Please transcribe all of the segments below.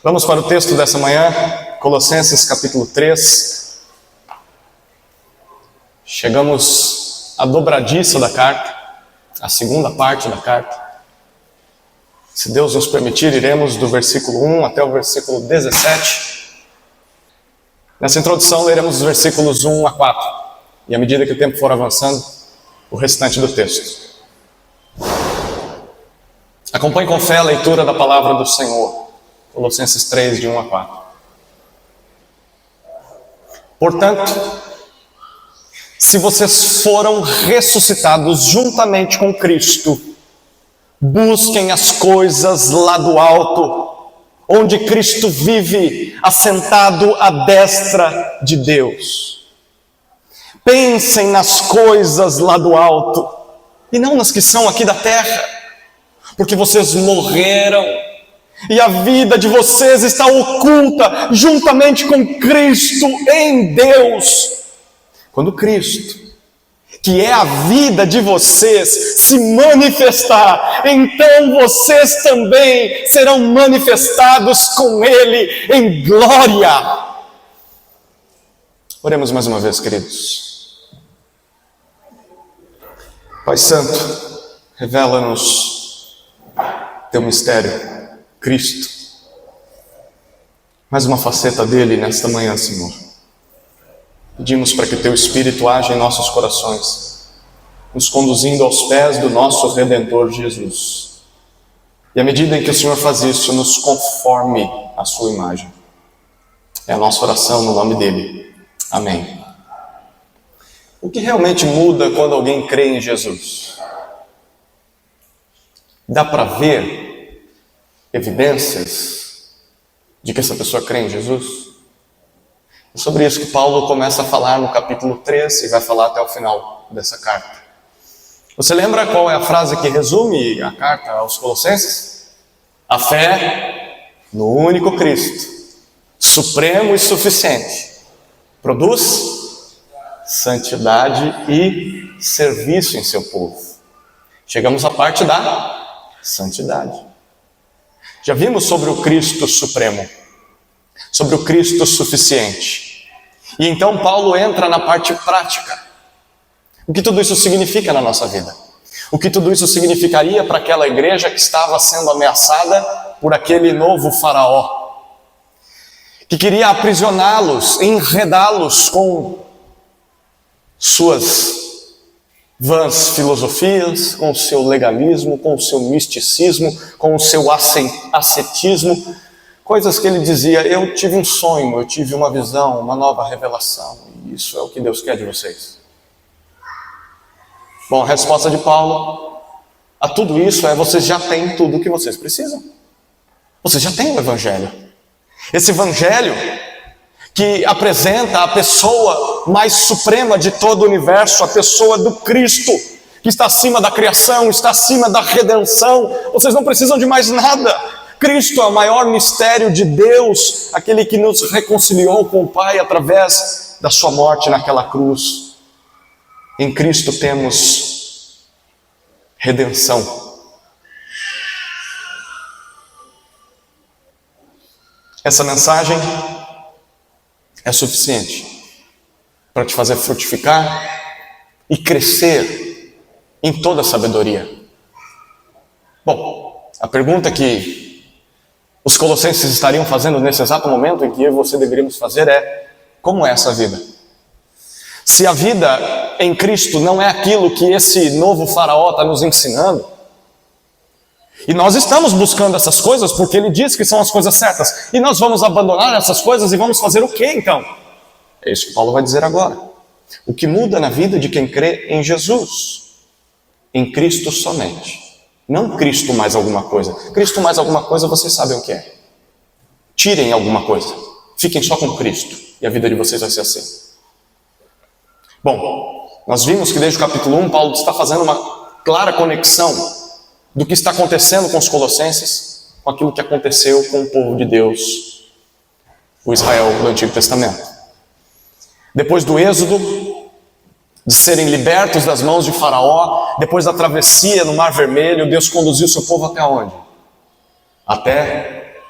Vamos para o texto dessa manhã, Colossenses capítulo 3. Chegamos à dobradiça da carta, a segunda parte da carta. Se Deus nos permitir, iremos do versículo 1 até o versículo 17. Nessa introdução, leremos os versículos 1 a 4. E à medida que o tempo for avançando, o restante do texto. Acompanhe com fé a leitura da palavra do Senhor. Colossenses 3, de 1 a 4. Portanto, se vocês foram ressuscitados juntamente com Cristo, busquem as coisas lá do alto, onde Cristo vive, assentado à destra de Deus. Pensem nas coisas lá do alto, e não nas que são aqui da terra, porque vocês morreram, e a vida de vocês está oculta juntamente com Cristo em Deus. Quando Cristo, que é a vida de vocês, se manifestar, então vocês também serão manifestados com Ele em glória. Oremos mais uma vez, queridos. Pai Santo, revela-nos Teu mistério, Cristo. Mais uma faceta dele nesta manhã, Senhor. Pedimos para que Teu Espírito haja em nossos corações, nos conduzindo aos pés do nosso Redentor Jesus. E à medida em que o Senhor faz isso, nos conforme à Sua imagem. É a nossa oração no nome dele. Amém. O que realmente muda quando alguém crê em Jesus? Dá para ver evidências de que essa pessoa crê em Jesus? É sobre isso que Paulo começa a falar no capítulo 3 e vai falar até o final dessa carta. Você lembra qual é a frase que resume a carta aos Colossenses? A fé no único Cristo, supremo e suficiente, produz santidade e serviço em seu povo. Chegamos à parte da santidade. Já vimos sobre o Cristo supremo, sobre o Cristo suficiente. E então Paulo entra na parte prática. O que tudo isso significa na nossa vida? O que tudo isso significaria para aquela igreja que estava sendo ameaçada por aquele novo faraó, que queria aprisioná-los, enredá-los com suas vãs filosofias, com o seu legalismo, com o seu misticismo, com o seu ascetismo, coisas que ele dizia: eu tive um sonho, eu tive uma visão, uma nova revelação, e isso é o que Deus quer de vocês. Bom, a resposta de Paulo a tudo isso é: vocês já têm tudo o que vocês precisam. Vocês já têm o Evangelho. Esse Evangelho que apresenta a pessoa mais suprema de todo o universo, a pessoa do Cristo, que está acima da criação, está acima da redenção. Vocês não precisam de mais nada. Cristo é o maior mistério de Deus, aquele que nos reconciliou com o Pai através da sua morte naquela cruz. Em Cristo temos redenção. Essa mensagem é suficiente para te fazer frutificar e crescer em toda a sabedoria. Bom, a pergunta que os colossenses estariam fazendo nesse exato momento em que eu e você deveríamos fazer é: como é essa vida? Se a vida em Cristo não é aquilo que esse novo faraó está nos ensinando, e nós estamos buscando essas coisas porque ele diz que são as coisas certas, e nós vamos abandonar essas coisas e vamos fazer o quê então? É isso que Paulo vai dizer agora. O que muda na vida de quem crê em Jesus, em Cristo somente, não Cristo mais alguma coisa. Cristo mais alguma coisa vocês sabem o que é. Tirem alguma coisa, fiquem só com Cristo e a vida de vocês vai ser assim. Bom, nós vimos que desde o capítulo 1 Paulo está fazendo uma clara conexão do que está acontecendo com os colossenses, com aquilo que aconteceu com o povo de Deus, o Israel do Antigo Testamento. Depois do êxodo, de serem libertos das mãos de Faraó, depois da travessia no Mar Vermelho, Deus conduziu seu povo até onde? Até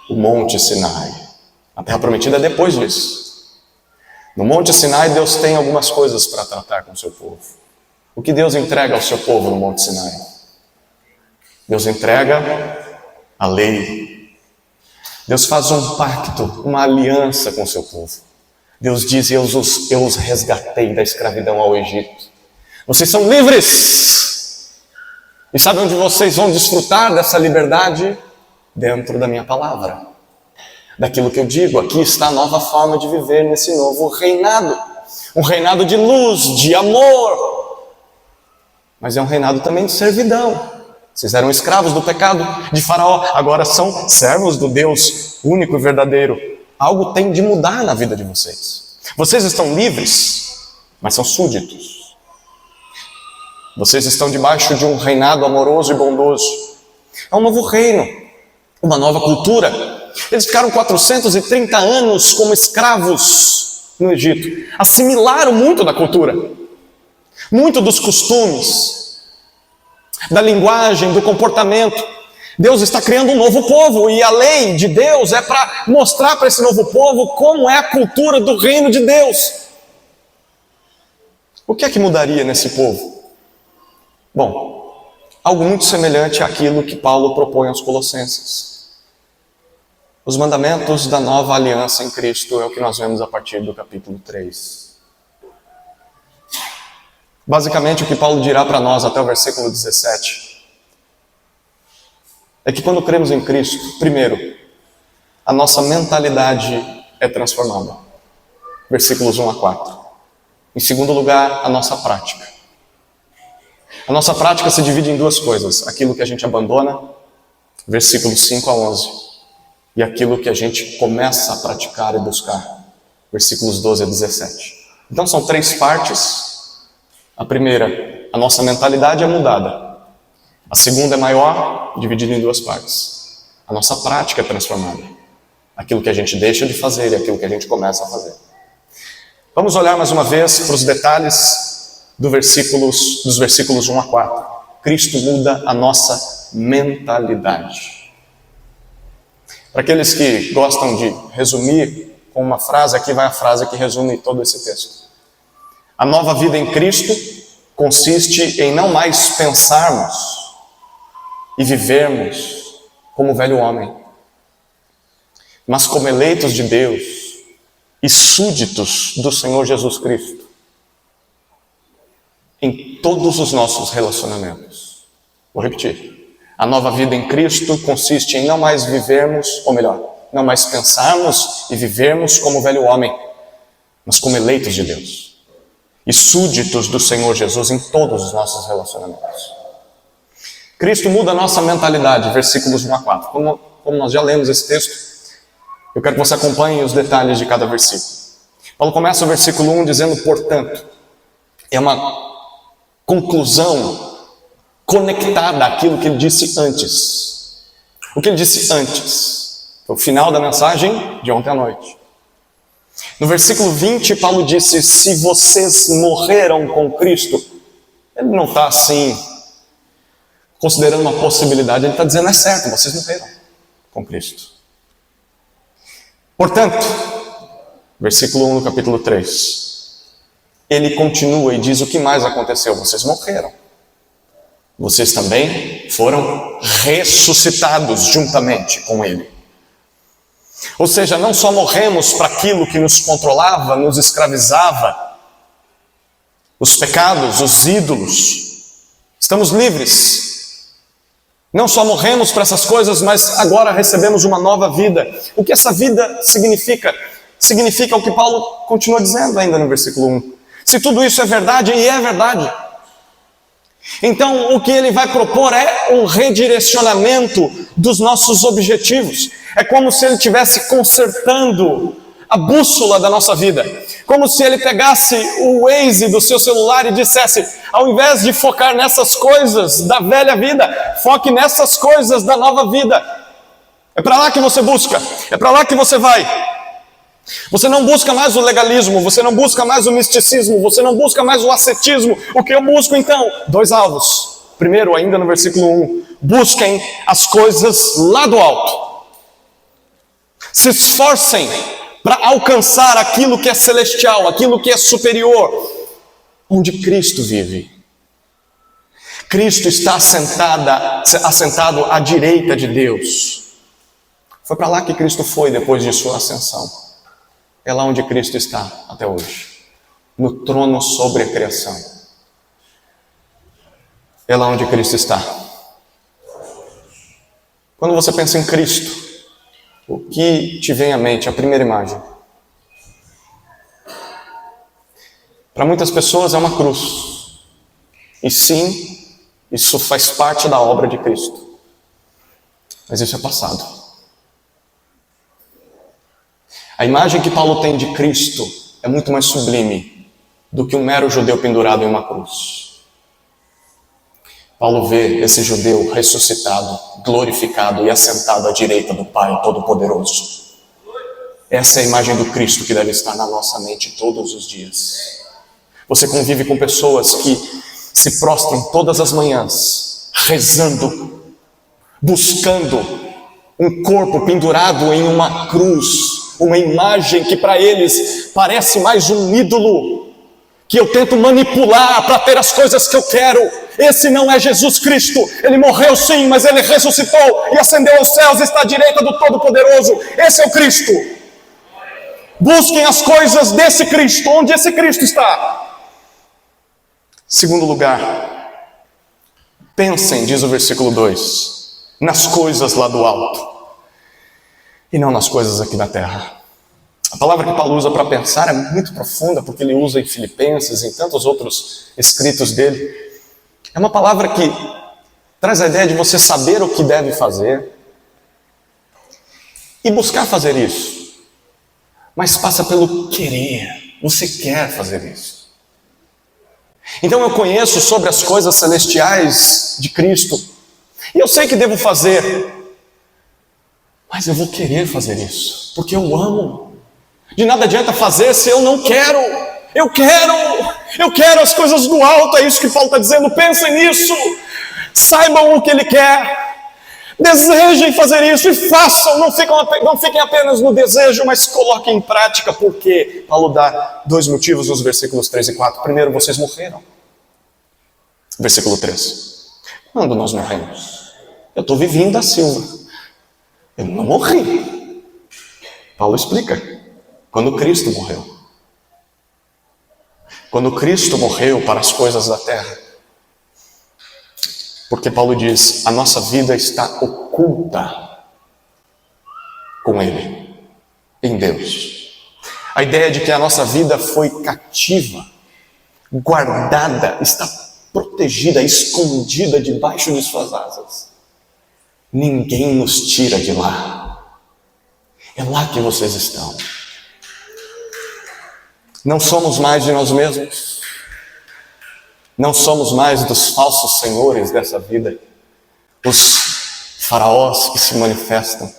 o Monte Sinai. A Terra Prometida é depois disso. No Monte Sinai, Deus tem algumas coisas para tratar com o seu povo. O que Deus entrega ao seu povo no Monte Sinai? Deus entrega a lei. Deus faz um pacto, uma aliança com o seu povo. Deus diz: eu os resgatei da escravidão ao Egito. Vocês são livres. E sabe onde vocês vão desfrutar dessa liberdade? Dentro da minha palavra. Daquilo que eu digo. Aqui está a nova forma de viver nesse novo reinado. Um reinado de luz, de amor. Mas é um reinado também de servidão. Vocês eram escravos do pecado de Faraó, agora são servos do Deus único e verdadeiro. Algo tem de mudar na vida de vocês. Vocês estão livres, mas são súditos. Vocês estão debaixo de um reinado amoroso e bondoso. É um novo reino, uma nova cultura. Eles ficaram 430 anos como escravos no Egito. Assimilaram muito da cultura, muito dos costumes, da linguagem, do comportamento. Deus está criando um novo povo, e a lei de Deus é para mostrar para esse novo povo como é a cultura do reino de Deus. O que é que mudaria nesse povo? Bom, algo muito semelhante àquilo que Paulo propõe aos Colossenses. Os mandamentos da nova aliança em Cristo é o que nós vemos a partir do capítulo 3. Basicamente, o que Paulo dirá para nós até o versículo 17 é que quando cremos em Cristo, primeiro, a nossa mentalidade é transformada. Versículos 1 a 4. Em segundo lugar, a nossa prática. A nossa prática se divide em duas coisas: aquilo que a gente abandona, versículos 5 a 11, e aquilo que a gente começa a praticar e buscar, versículos 12 a 17. Então são três partes. A primeira, a nossa mentalidade é mudada. A segunda é maior, dividida em duas partes. A nossa prática é transformada. Aquilo que a gente deixa de fazer e aquilo que a gente começa a fazer. Vamos olhar mais uma vez para os detalhes dos versículos 1 a 4. Cristo muda a nossa mentalidade. Para aqueles que gostam de resumir com uma frase, aqui vai a frase que resume todo esse texto. A nova vida em Cristo consiste em não mais pensarmos e vivermos como o velho homem, mas como eleitos de Deus e súditos do Senhor Jesus Cristo em todos os nossos relacionamentos. Vou repetir. A nova vida em Cristo consiste em não mais vivermos, ou melhor, não mais pensarmos e vivermos como o velho homem, mas como eleitos de Deus e súditos do Senhor Jesus em todos os nossos relacionamentos. Cristo muda a nossa mentalidade, versículos 1 a 4. Como nós já lemos esse texto, eu quero que você acompanhe os detalhes de cada versículo. Paulo começa o versículo 1 dizendo, portanto, é uma conclusão conectada àquilo que ele disse antes. O que ele disse antes? Foi o final da mensagem de ontem à noite. No versículo 20, Paulo disse, se vocês morreram com Cristo, ele não está assim, considerando uma possibilidade, ele está dizendo, é certo, vocês morreram com Cristo. Portanto, versículo 1 do capítulo 3, ele continua e diz o que mais aconteceu, vocês morreram. Vocês também foram ressuscitados juntamente com ele. Ou seja, não só morremos para aquilo que nos controlava, nos escravizava, os pecados, os ídolos, estamos livres. Não só morremos para essas coisas, mas agora recebemos uma nova vida. O que essa vida significa? Significa o que Paulo continua dizendo ainda no versículo 1. Se tudo isso é verdade, e é verdade, então o que ele vai propor é um redirecionamento dos nossos objetivos. É como se ele estivesse consertando a bússola da nossa vida. Como se ele pegasse o Waze do seu celular e dissesse, ao invés de focar nessas coisas da velha vida, foque nessas coisas da nova vida. É para lá que você busca, é para lá que você vai. Você não busca mais o legalismo, você não busca mais o misticismo, você não busca mais o ascetismo. O que eu busco então? 2 alvos. Primeiro, ainda no versículo 1, busquem as coisas lá do alto. Se esforcem para alcançar aquilo que é celestial, aquilo que é superior, onde Cristo vive. Cristo está assentado à direita de Deus. Foi para lá que Cristo foi depois de sua ascensão. É lá onde Cristo está até hoje, no trono sobre a criação. É lá onde Cristo está. Quando você pensa em Cristo, o que te vem à mente, a primeira imagem? Para muitas pessoas é uma cruz. E sim, isso faz parte da obra de Cristo. Mas isso é passado. A imagem que Paulo tem de Cristo é muito mais sublime do que um mero judeu pendurado em uma cruz. Paulo vê esse judeu ressuscitado, glorificado e assentado à direita do Pai Todo-Poderoso. Essa é a imagem do Cristo que deve estar na nossa mente todos os dias. Você convive com pessoas que se prostram todas as manhãs, rezando, buscando um corpo pendurado em uma cruz, uma imagem que para eles parece mais um ídolo, que eu tento manipular para ter as coisas que eu quero. Esse não é Jesus Cristo. Ele morreu sim, mas ele ressuscitou e ascendeu aos céus e está à direita do Todo-Poderoso. Esse é o Cristo. Busquem as coisas desse Cristo, onde esse Cristo está. Segundo lugar, pensem, diz o versículo 2, nas coisas lá do alto e não nas coisas aqui da terra. A palavra que Paulo usa para pensar é muito profunda, porque ele usa em Filipenses e em tantos outros escritos dele. É uma palavra que traz a ideia de você saber o que deve fazer e buscar fazer isso, mas passa pelo querer. Você quer fazer isso. Então eu conheço sobre as coisas celestiais de Cristo e eu sei que devo fazer, mas eu vou querer fazer isso, porque eu amo. De nada adianta fazer se eu não quero. Eu quero as coisas do alto. É isso que Paulo está dizendo. Pensem nisso, saibam o que ele quer, desejem fazer isso e façam. Não fiquem apenas no desejo, mas coloquem em prática. Porque Paulo dá dois motivos nos versículos 3 e 4. Primeiro, vocês morreram. Versículo 3. Quando nós morremos? Eu estou vivinho da Silva, eu não morri. Paulo explica. Quando Cristo morreu. Quando Cristo morreu para as coisas da terra. Porque Paulo diz, a nossa vida está oculta com Ele, em Deus. A ideia de que a nossa vida foi cativa, guardada, está protegida, escondida debaixo de suas asas. Ninguém nos tira de lá. É lá que vocês estão. Não somos mais de nós mesmos. Não somos mais dos falsos senhores dessa vida. Os faraós que se manifestam,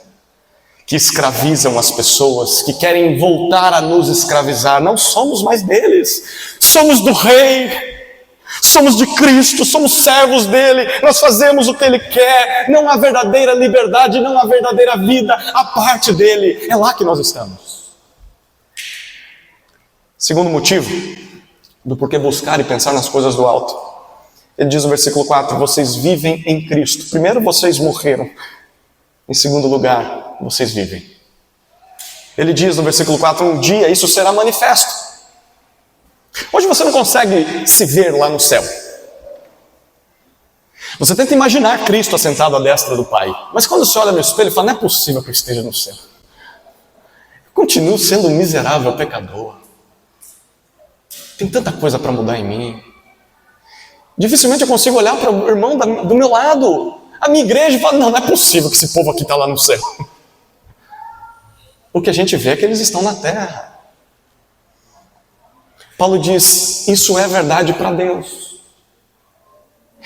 que escravizam as pessoas, que querem voltar a nos escravizar. Não somos mais deles. Somos do Rei. Somos de Cristo, somos servos dele. Nós fazemos o que ele quer. Não há verdadeira liberdade, não há verdadeira vida a parte dele. É lá que nós estamos. Segundo motivo do porquê buscar e pensar nas coisas do alto. Ele diz no versículo 4, vocês vivem em Cristo. Primeiro, vocês morreram. Em segundo lugar, vocês vivem. Ele diz no versículo 4, um dia isso será manifesto. Hoje você não consegue se ver lá no céu. Você tenta imaginar Cristo assentado à destra do Pai. Mas quando você olha no espelho, fala, não é possível que eu esteja no céu. Eu continuo sendo um miserável pecador. Tem tanta coisa para mudar em mim. Dificilmente eu consigo olhar para o irmão do meu lado, a minha igreja, e falar, não é possível que esse povo aqui está lá no céu. O que a gente vê é que eles estão na terra. Paulo diz, isso é verdade para Deus.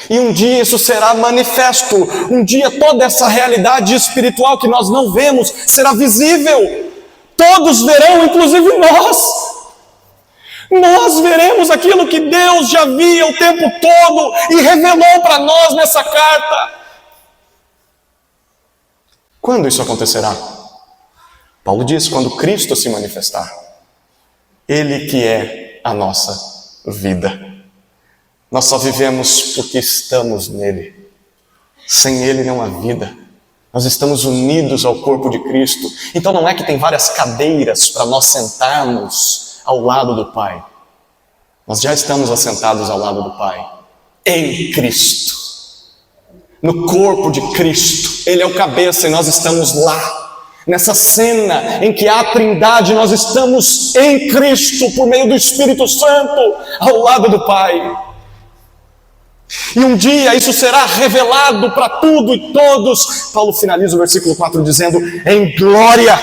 E um dia isso será manifesto. Um dia toda essa realidade espiritual que nós não vemos será visível. Todos verão, inclusive nós. Nós veremos aquilo que Deus já via o tempo todo e revelou para nós nessa carta. Quando isso acontecerá? Paulo diz, quando Cristo se manifestar, Ele que é a nossa vida. Nós só vivemos porque estamos nele. Sem Ele não há vida. Nós estamos unidos ao corpo de Cristo. Então não é que tem várias cadeiras para nós sentarmos ao lado do Pai. Nós já estamos assentados ao lado do Pai, em Cristo, no corpo de Cristo. Ele é o cabeça e nós estamos lá. Nessa cena em que há a Trindade, nós estamos em Cristo, por meio do Espírito Santo, ao lado do Pai. E um dia isso será revelado para tudo e todos. Paulo finaliza o versículo 4 dizendo, em glória.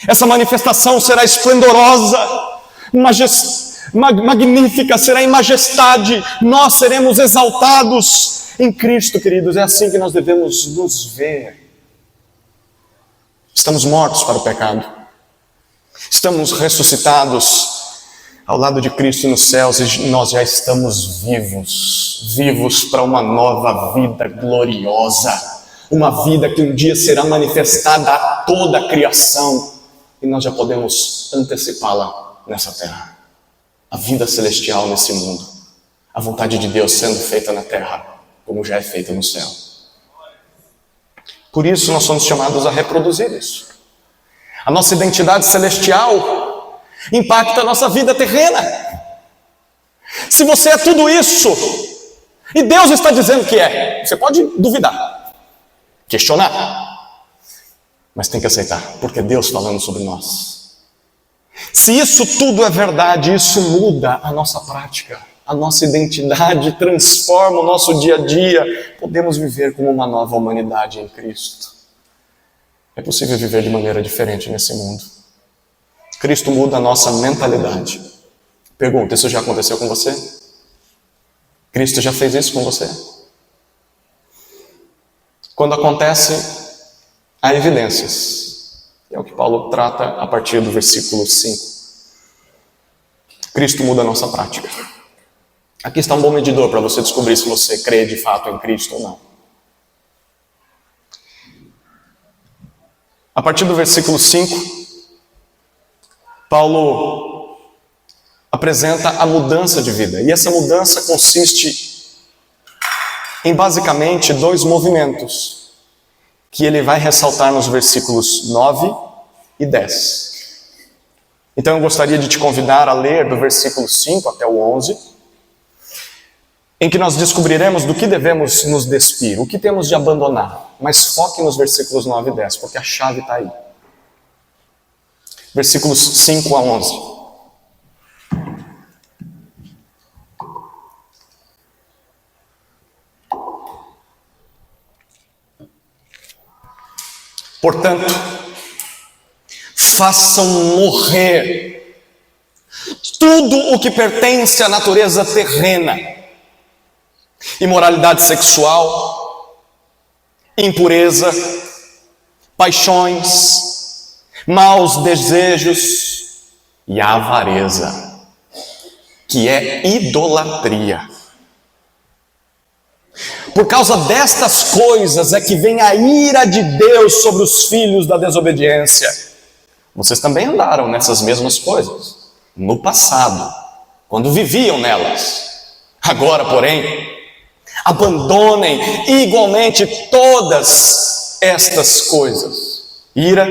Essa manifestação será esplendorosa, magnífica, será em majestade. Nós seremos exaltados em Cristo, queridos. É assim que nós devemos nos ver. Estamos mortos para o pecado. Estamos ressuscitados ao lado de Cristo nos céus e nós já estamos vivos para uma nova vida gloriosa. Uma vida que um dia será manifestada a toda a criação e nós já podemos antecipá-la nessa terra. A vida celestial nesse mundo. A vontade de Deus sendo feita na terra como já é feita no céu. Por isso nós somos chamados a reproduzir isso. A nossa identidade celestial impacta a nossa vida terrena. Se você é tudo isso, e Deus está dizendo que é, você pode duvidar, questionar, mas tem que aceitar, porque é Deus falando sobre nós. Se isso tudo é verdade, isso muda a nossa prática, a nossa identidade, transforma o nosso dia a dia. Podemos viver como uma nova humanidade em Cristo. É possível viver de maneira diferente nesse mundo. Cristo muda a nossa mentalidade. Pergunta, isso já aconteceu com você? Cristo já fez isso com você? Quando acontece, há evidências. É o que Paulo trata a partir do versículo 5. Cristo muda a nossa prática. Aqui está um bom medidor para você descobrir se você crê de fato em Cristo ou não. A partir do versículo 5, Paulo apresenta a mudança de vida. E essa mudança consiste em basicamente dois movimentos, que ele vai ressaltar nos versículos 9 e 10. Então eu gostaria de te convidar a ler do versículo 5 até o 11, em que nós descobriremos do que devemos nos despir, o que temos de abandonar. Mas foque nos versículos 9 e 10, porque a chave está aí. Versículos 5 a 11. Portanto, façam morrer tudo o que pertence à natureza terrena. Imoralidade sexual, impureza, paixões, maus desejos e a avareza, que é idolatria. Por causa destas coisas é que vem a ira de Deus sobre os filhos da desobediência. Vocês também andaram nessas mesmas coisas no passado, quando viviam nelas. Agora, porém, abandonem igualmente todas estas coisas: ira,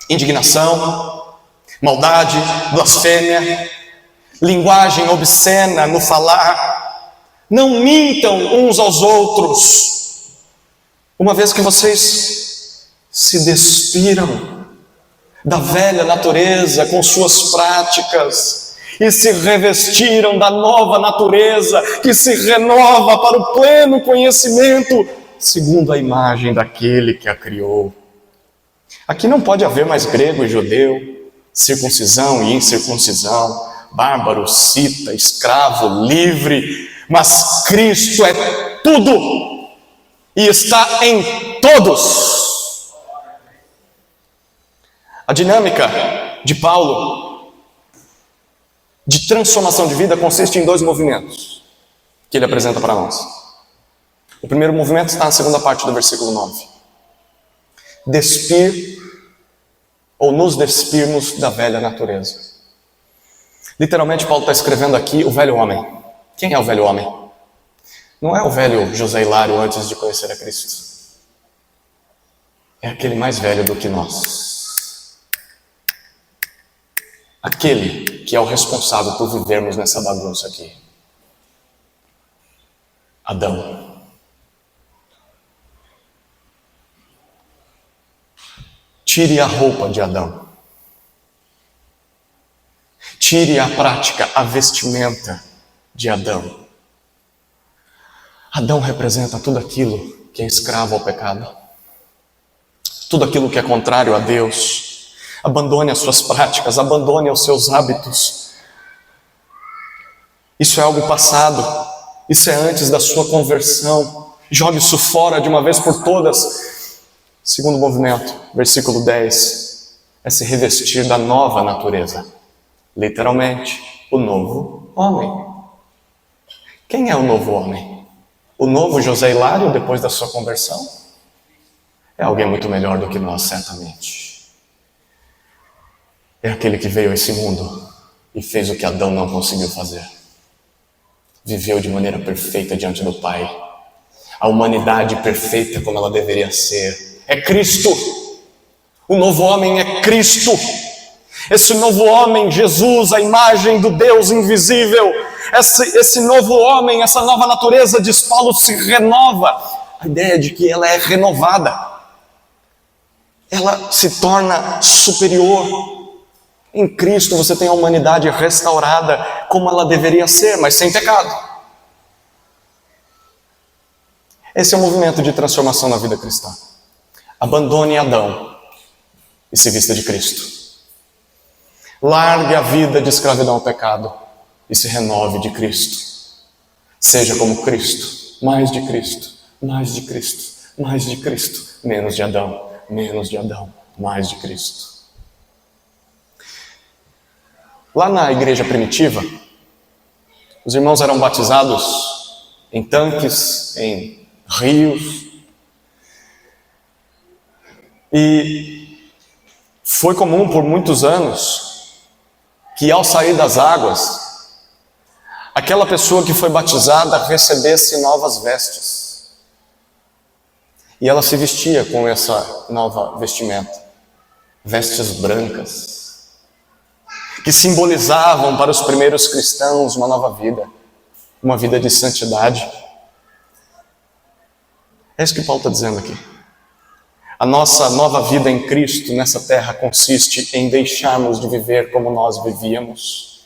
indignação, maldade, blasfêmia, linguagem obscena no falar. Não mintam uns aos outros, uma vez que vocês se despiram da velha natureza com suas práticas e se revestiram da nova natureza que se renova para o pleno conhecimento, segundo a imagem daquele que a criou. Aqui não pode haver mais grego e judeu, circuncisão e incircuncisão, bárbaro, cita, escravo, livre, mas Cristo é tudo e está em todos. A dinâmica de Paulo de transformação de vida consiste em dois movimentos que ele apresenta para nós. O primeiro movimento está na segunda parte do versículo 9. Despir ou nos despirmos da velha natureza. Literalmente, Paulo está escrevendo aqui o velho homem. Quem é o velho homem? Não é o velho José Hilário antes de conhecer a Cristo. É aquele mais velho do que nós. Aquele que é o responsável por vivermos nessa bagunça aqui. Adão. Tire a roupa de Adão. Tire a prática, a vestimenta de Adão. Adão representa tudo aquilo que é escravo ao pecado. Tudo aquilo que é contrário a Deus. Abandone as suas práticas, abandone os seus hábitos. Isso é algo passado. Isso é antes da sua conversão. Jogue isso fora de uma vez por todas. Segundo movimento, versículo 10, é se revestir da nova natureza. Literalmente, o novo homem. Quem é o novo homem? O novo José Hilário depois da sua conversão? É alguém muito melhor do que nós, certamente. É aquele que veio a esse mundo e fez o que Adão não conseguiu fazer. Viveu de maneira perfeita diante do Pai. A humanidade perfeita como ela deveria ser. É Cristo. O novo homem é Cristo. Esse novo homem, Jesus, a imagem do Deus invisível. Esse novo homem, essa nova natureza, diz Paulo, se renova. A ideia de que ela é renovada. Ela se torna superior. Em Cristo você tem a humanidade restaurada como ela deveria ser, mas sem pecado. Esse é o movimento de transformação na vida cristã. Abandone Adão e se vista de Cristo. Largue a vida de escravidão ao pecado e se renove de Cristo. Seja como Cristo, mais de Cristo, mais de Cristo, mais de Cristo, menos de Adão, menos de Adão, mais de Cristo. Lá na igreja primitiva, os irmãos eram batizados em tanques, em rios. E foi comum por muitos anos que ao sair das águas, aquela pessoa que foi batizada recebesse novas vestes. E ela se vestia com essa nova vestimenta, vestes brancas, que simbolizavam para os primeiros cristãos uma nova vida, uma vida de santidade. É isso que Paulo está dizendo aqui. A nossa nova vida em Cristo nessa terra consiste em deixarmos de viver como nós vivíamos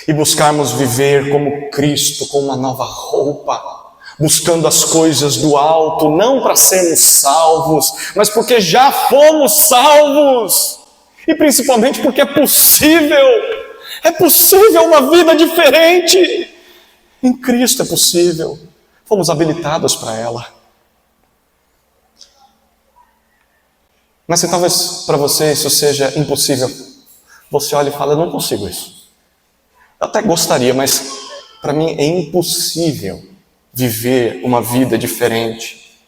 e buscarmos viver como Cristo, com uma nova roupa, buscando as coisas do alto, não para sermos salvos, mas porque já fomos salvos, e principalmente porque é possível uma vida diferente. Em Cristo é possível, fomos habilitados para ela. Mas se talvez para você isso seja impossível, você olha e fala, eu não consigo isso. Eu até gostaria, mas para mim é impossível viver uma vida diferente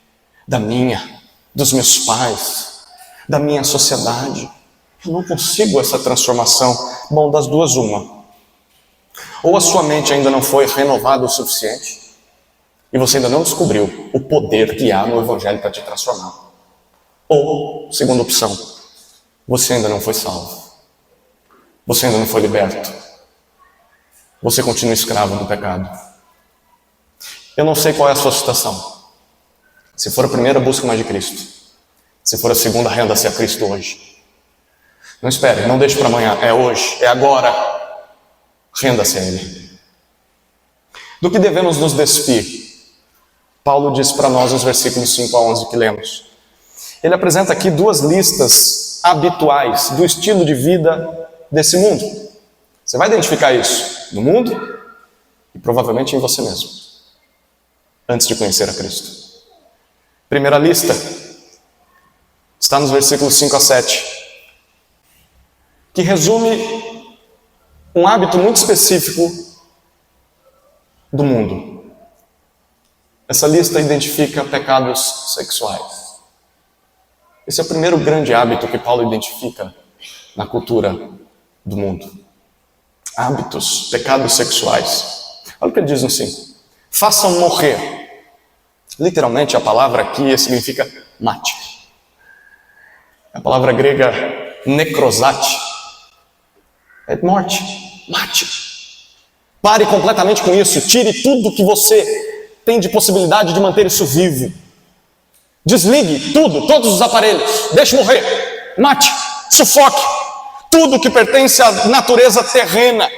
da minha, dos meus pais, da minha sociedade. Eu não consigo essa transformação. Bom, das duas uma. Ou a sua mente ainda não foi renovada o suficiente, e você ainda não descobriu o poder que há no Evangelho para te transformar. Ou, segunda opção, você ainda não foi salvo. Você ainda não foi liberto. Você continua escravo do pecado. Eu não sei qual é a sua situação. Se for a primeira, busque mais de Cristo. Se for a segunda, renda-se a Cristo hoje. Não espere, não deixe para amanhã. É hoje, é agora. Renda-se a Ele. Do que devemos nos despir? Paulo diz para nós nos versículos 5 a 11 que lemos. Ele apresenta aqui duas listas habituais do estilo de vida desse mundo. Você vai identificar isso no mundo e provavelmente em você mesmo, antes de conhecer a Cristo. Primeira lista está nos versículos 5 a 7, que resume um hábito muito específico do mundo. Essa lista identifica pecados sexuais. Esse é o primeiro grande hábito que Paulo identifica na cultura do mundo. Hábitos, pecados sexuais. Olha o que ele diz assim: façam morrer. Literalmente a palavra aqui significa mate. A palavra grega necrosate é morte, mate. Pare completamente com isso, tire tudo que você tem de possibilidade de manter isso vivo. Desligue tudo, todos os aparelhos, deixe morrer, mate, sufoque tudo que pertence à natureza terrena,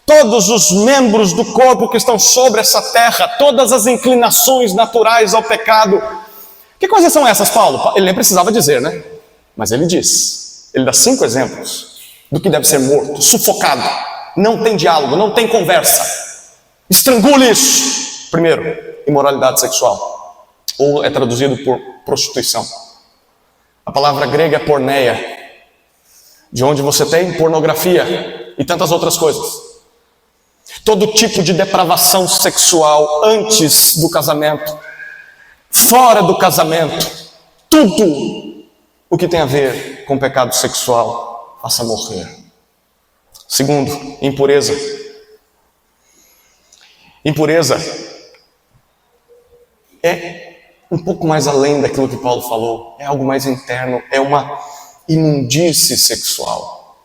todos os membros do corpo que estão sobre essa terra, todas as inclinações naturais ao pecado. Que coisas são essas, Paulo? Ele nem precisava dizer, né? Mas ele diz, ele dá 5 exemplos do que deve ser morto, sufocado, não tem diálogo, não tem conversa, estrangule isso. Primeiro, imoralidade sexual, ou é traduzido por prostituição. A palavra grega é porneia, de onde você tem pornografia e tantas outras coisas. Todo tipo de depravação sexual antes do casamento, fora do casamento, tudo o que tem a ver com pecado sexual, faça morrer. Segundo, impureza. Impureza é um pouco mais além daquilo que Paulo falou, é algo mais interno, é uma imundície sexual,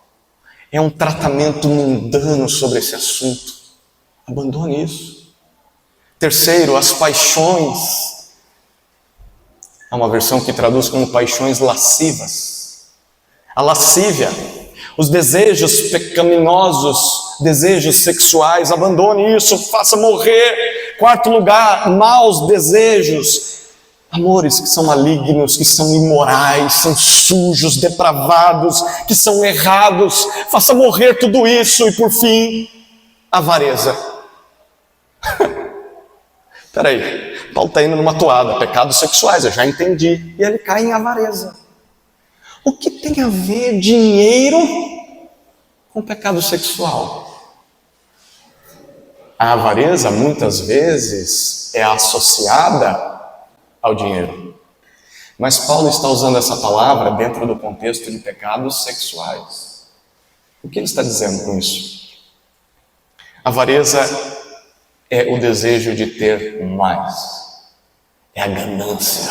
é um tratamento mundano sobre esse assunto. Abandone isso. Terceiro, as paixões. Há uma versão que traduz como paixões lascivas. A lascívia, os desejos pecaminosos, desejos sexuais, abandone isso, faça morrer. Quarto lugar, maus desejos, amores que são malignos, que são imorais, são sujos, depravados, que são errados, faça morrer tudo isso. E por fim, avareza. Peraí, Paulo está indo numa toada, pecados sexuais, eu já entendi, e ele cai em avareza. O que tem a ver dinheiro com pecado sexual? A avareza muitas vezes é associada ao dinheiro, mas Paulo está usando essa palavra dentro do contexto de pecados sexuais. O que ele está dizendo com isso? Avareza é o desejo de ter mais, é a ganância.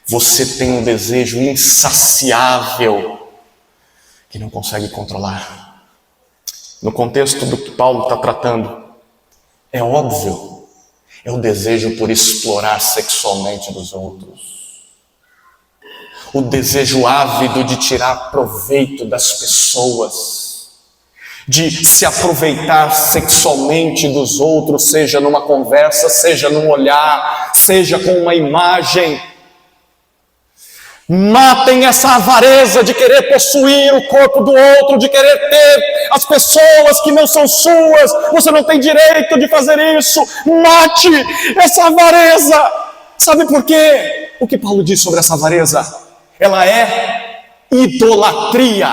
Você tem um desejo insaciável que não consegue controlar. No contexto do que Paulo está tratando, é óbvio, é o desejo por explorar sexualmente dos outros. O desejo ávido de tirar proveito das pessoas, de se aproveitar sexualmente dos outros, seja numa conversa, seja num olhar, seja com uma imagem. Matem essa avareza de querer possuir o corpo do outro, de querer ter as pessoas que não são suas. Você não tem direito de fazer isso. Mate essa avareza. Sabe por quê? O que Paulo diz sobre essa avareza? Ela é idolatria.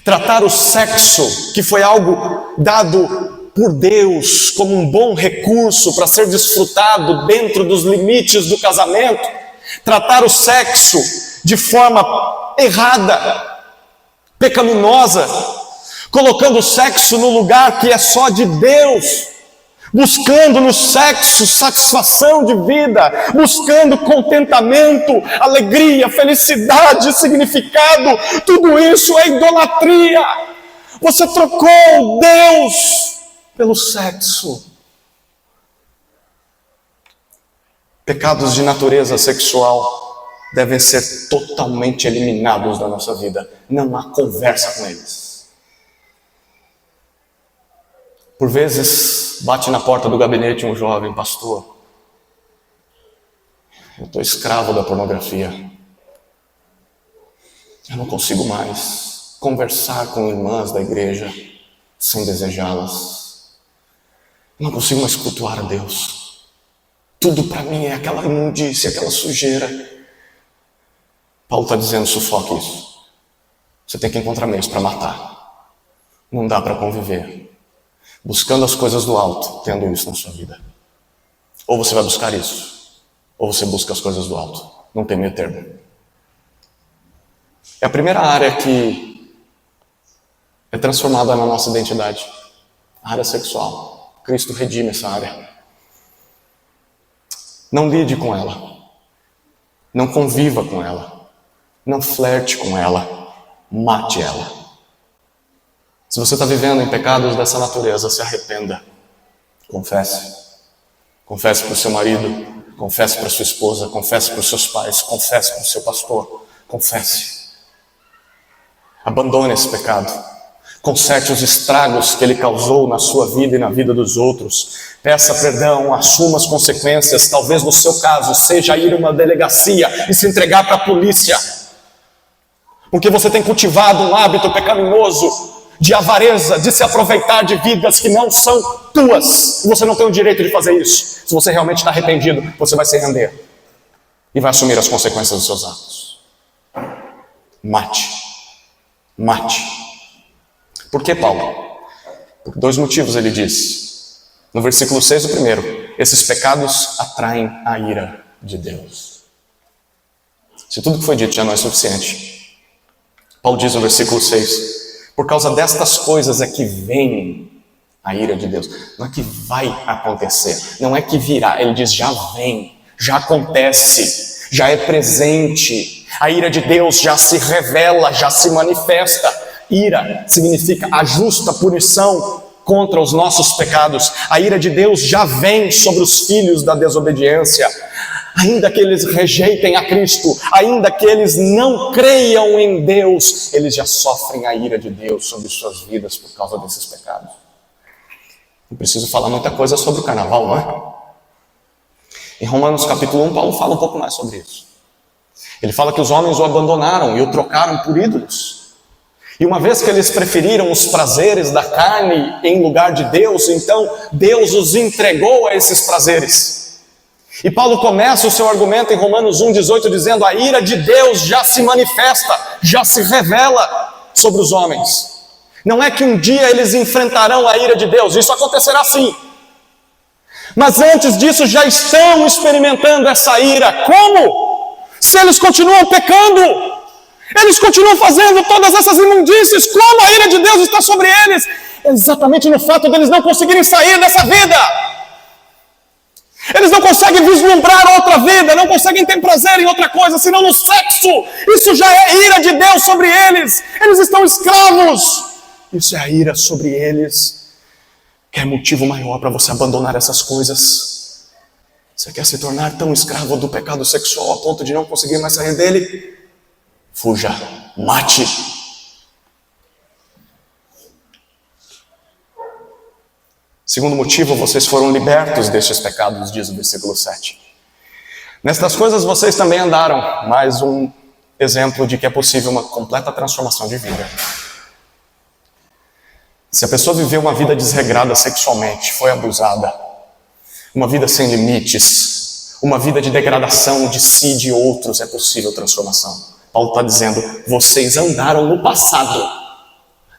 Tratar o sexo, que foi algo dado por Deus como um bom recurso para ser desfrutado dentro dos limites do casamento, tratar o sexo de forma errada, pecaminosa, colocando o sexo no lugar que é só de Deus, buscando no sexo satisfação de vida, buscando contentamento, alegria, felicidade, significado. Tudo isso é idolatria. Você trocou Deus pelo sexo. Pecados de natureza sexual devem ser totalmente eliminados da nossa vida. Não há conversa com eles. Por vezes, bate na porta do gabinete um jovem pastor. Eu estou escravo da pornografia. Eu não consigo mais conversar com irmãs da igreja sem desejá-las. Eu não consigo mais cultuar a Deus. Tudo para mim é aquela imundícia, aquela sujeira. Paulo está dizendo, sufoque isso. Você tem que encontrar meios para matar. Não dá para conviver buscando as coisas do alto, tendo isso na sua vida. Ou você vai buscar isso, ou você busca as coisas do alto. Não tem meio termo. É a primeira área que é transformada na nossa identidade. A área sexual. Cristo redime essa área. Não lide com ela. Não conviva com ela. Não flerte com ela. Mate ela. Se você está vivendo em pecados dessa natureza, se arrependa. Confesse. Confesse para o seu marido. Confesse para a sua esposa. Confesse para os seus pais. Confesse para o seu pastor. Confesse. Abandone esse pecado. Conserte os estragos que ele causou na sua vida e na vida dos outros. Peça perdão, assuma as consequências. Talvez no seu caso seja ir a uma delegacia e se entregar para a polícia. Porque você tem cultivado um hábito pecaminoso de avareza, de se aproveitar de vidas que não são tuas. E você não tem o direito de fazer isso. Se você realmente está arrependido, você vai se render. E vai assumir as consequências dos seus atos. Mate. Mate. Por que, Paulo? Por 2 motivos ele diz. No versículo 6, o primeiro. Esses pecados atraem a ira de Deus. Se tudo que foi dito já não é suficiente, Paulo diz no versículo 6. Por causa destas coisas é que vem a ira de Deus. Não é que vai acontecer. Não é que virá. Ele diz já vem. Já acontece. Já é presente. A ira de Deus já se revela. Já se manifesta. Ira significa a justa punição contra os nossos pecados. A ira de Deus já vem sobre os filhos da desobediência. Ainda que eles rejeitem a Cristo, ainda que eles não creiam em Deus, eles já sofrem a ira de Deus sobre suas vidas por causa desses pecados. Não preciso falar muita coisa sobre o carnaval, não é? Em Romanos capítulo 1, Paulo fala um pouco mais sobre isso. Ele fala que os homens o abandonaram e o trocaram por ídolos. E uma vez que eles preferiram os prazeres da carne em lugar de Deus, então Deus os entregou a esses prazeres. E Paulo começa o seu argumento em Romanos 1,18 dizendo: a ira de Deus já se manifesta, já se revela sobre os homens. Não é que um dia eles enfrentarão a ira de Deus, isso acontecerá sim. Mas antes disso já estão experimentando essa ira. Como? Se eles continuam pecando. Eles continuam fazendo todas essas imundícies. Como a ira de Deus está sobre eles? Exatamente no fato deles não conseguirem sair dessa vida. Eles não conseguem vislumbrar outra vida, não conseguem ter prazer em outra coisa, senão no sexo. Isso já é ira de Deus sobre eles. Eles estão escravos. Isso é a ira sobre eles. Quer motivo maior para você abandonar essas coisas? Você quer se tornar tão escravo do pecado sexual a ponto de não conseguir mais sair dele? Fuja, mate. Segundo motivo, vocês foram libertos destes pecados, diz o versículo 7. Nestas coisas vocês também andaram. Mais um exemplo de que é possível uma completa transformação de vida. Se a pessoa viveu uma vida desregrada sexualmente, foi abusada, uma vida sem limites, uma vida de degradação de si e de outros, é possível transformação. Paulo está dizendo, vocês andaram no passado.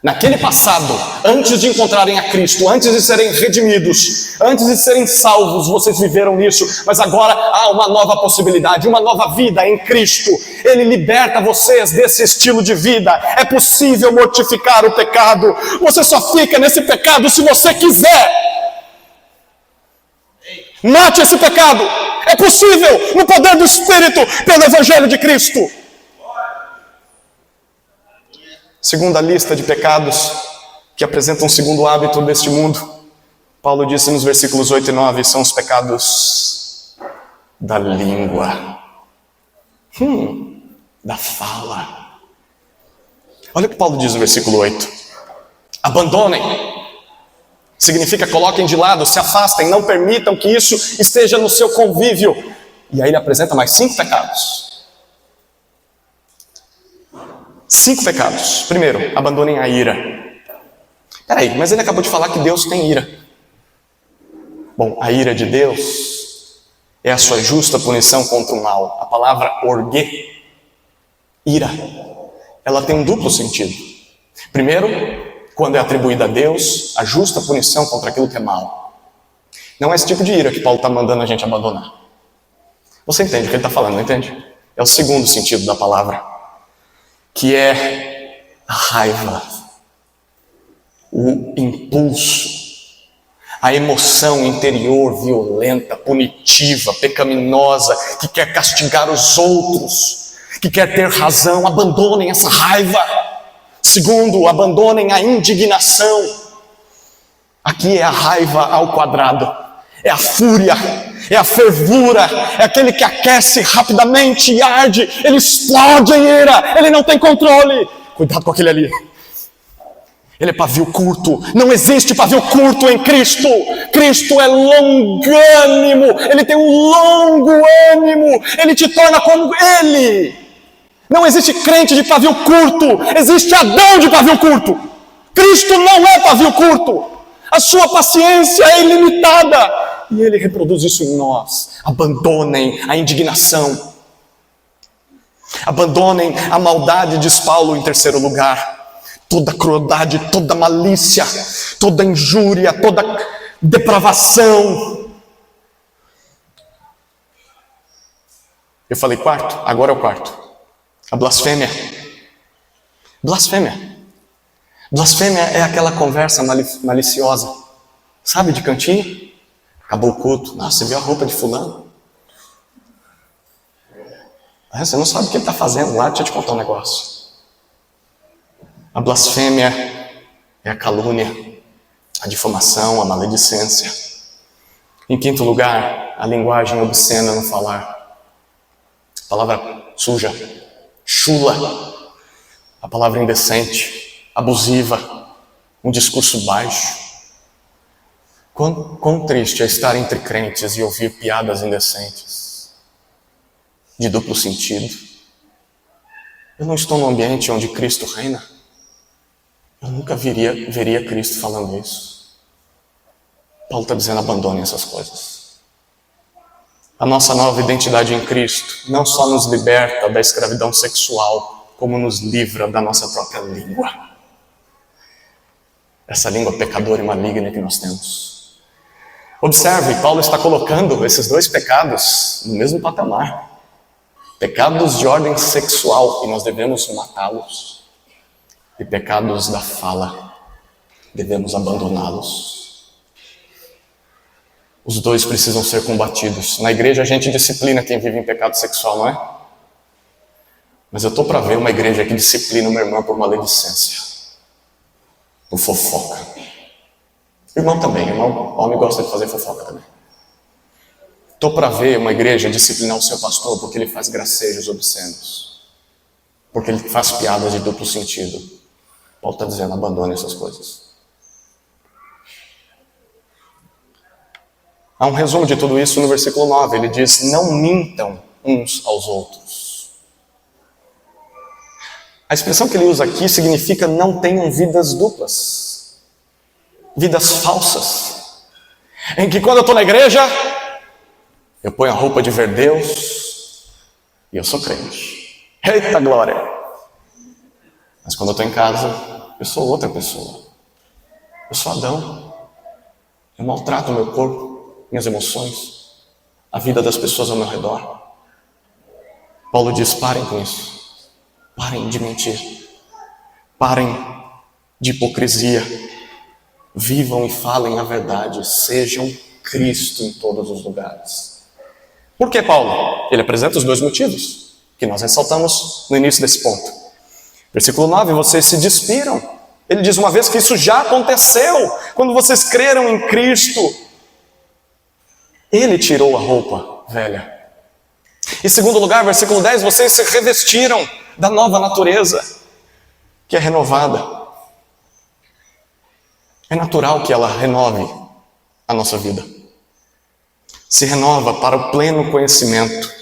Naquele passado, antes de encontrarem a Cristo, antes de serem redimidos, antes de serem salvos, vocês viveram isso. Mas agora há uma nova possibilidade, uma nova vida em Cristo. Ele liberta vocês desse estilo de vida. É possível mortificar o pecado. Você só fica nesse pecado se você quiser. Mate esse pecado. É possível no poder do Espírito, pelo Evangelho de Cristo. Segunda lista de pecados que apresentam o segundo hábito deste mundo, Paulo disse nos versículos 8 e 9, são os pecados da língua, da fala. Olha o que Paulo diz no versículo 8. Abandonem. Significa coloquem de lado, se afastem, não permitam que isso esteja no seu convívio. E aí ele apresenta mais 5 pecados. 5 pecados. Primeiro, abandonem a ira. Peraí, mas ele acabou de falar que Deus tem ira. Bom, a ira de Deus é a sua justa punição contra o mal. A palavra orgue, ira, ela tem um duplo sentido. Primeiro, quando é atribuída a Deus, a justa punição contra aquilo que é mal. Não é esse tipo de ira que Paulo está mandando a gente abandonar. Você entende o que ele está falando, não entende? É o segundo sentido da palavra. que é a raiva, o impulso, a emoção interior violenta, punitiva, pecaminosa, que quer castigar os outros, que quer ter razão. Abandonem essa raiva. Segundo, abandonem a indignação. Aqui é a raiva ao quadrado, é a fúria, é a fervura, é aquele que aquece rapidamente e arde, ele explode em ira, ele não tem controle. Cuidado com aquele ali. Ele é pavio curto. Não existe pavio curto em Cristo. Cristo é longânimo. Ele tem um longo ânimo. Ele te torna como Ele. Não existe crente de pavio curto. Existe Adão de pavio curto. Cristo não é pavio curto. A sua paciência é ilimitada. E Ele reproduz isso em nós. Abandonem a indignação. Abandonem a maldade, diz Paulo em terceiro lugar. Toda crueldade, toda malícia, toda injúria, toda depravação. Eu falei quarto, agora é o quarto. A blasfêmia. Blasfêmia. Blasfêmia é aquela conversa maliciosa. Sabe, de cantinho? Acabou o culto. Nossa, você viu a roupa de fulano? Você não sabe o que ele está fazendo lá, deixa eu te contar um negócio. A blasfêmia é a calúnia, a difamação, a maledicência. Em quinto lugar, a linguagem obscena no falar. A palavra suja, chula, a palavra indecente, abusiva, um discurso baixo. Quão triste é estar entre crentes e ouvir piadas indecentes, de duplo sentido. Eu não estou num ambiente onde Cristo reina. Eu nunca veria Cristo falando isso. Paulo está dizendo, abandone essas coisas. A nossa nova identidade em Cristo não só nos liberta da escravidão sexual, como nos livra da nossa própria língua. Essa língua pecadora e maligna que nós temos. Observe, Paulo está colocando esses dois pecados no mesmo patamar. Pecados de ordem sexual, e nós devemos matá-los. E pecados da fala, devemos abandoná-los. Os dois precisam ser combatidos. Na igreja a gente disciplina quem vive em pecado sexual, não é? Mas eu estou para ver uma igreja que disciplina uma irmã por maledicência, por fofoca. Irmão também, homem gosta de fazer fofoca também. Estou para ver uma igreja disciplinar o seu pastor porque ele faz gracejos obscenos, porque ele faz piadas de duplo sentido. Paulo está dizendo, abandone essas coisas. Há um resumo de tudo isso no versículo 9. Ele diz, não mintam uns aos outros. A expressão que ele usa aqui significa não tenham vidas duplas. Vidas falsas. Em que quando eu estou na igreja, eu ponho a roupa de ver Deus e eu sou crente. Eita glória! Mas quando eu estou em casa, eu sou outra pessoa. Eu sou Adão. Eu maltrato o meu corpo, minhas emoções, a vida das pessoas ao meu redor. Paulo diz, parem com isso. Parem de mentir. Parem de hipocrisia. Vivam e falem a verdade. Sejam Cristo em todos os lugares. Por que Paulo? Ele apresenta os dois motivos que nós ressaltamos no início desse ponto. Versículo 9, vocês se despiram. Ele diz uma vez que isso já aconteceu. Quando vocês creram em Cristo, Ele tirou a roupa velha. Em segundo lugar, versículo 10, vocês se revestiram da nova natureza, que é renovada. É natural que ela renove a nossa vida. Se renova para o pleno conhecimento.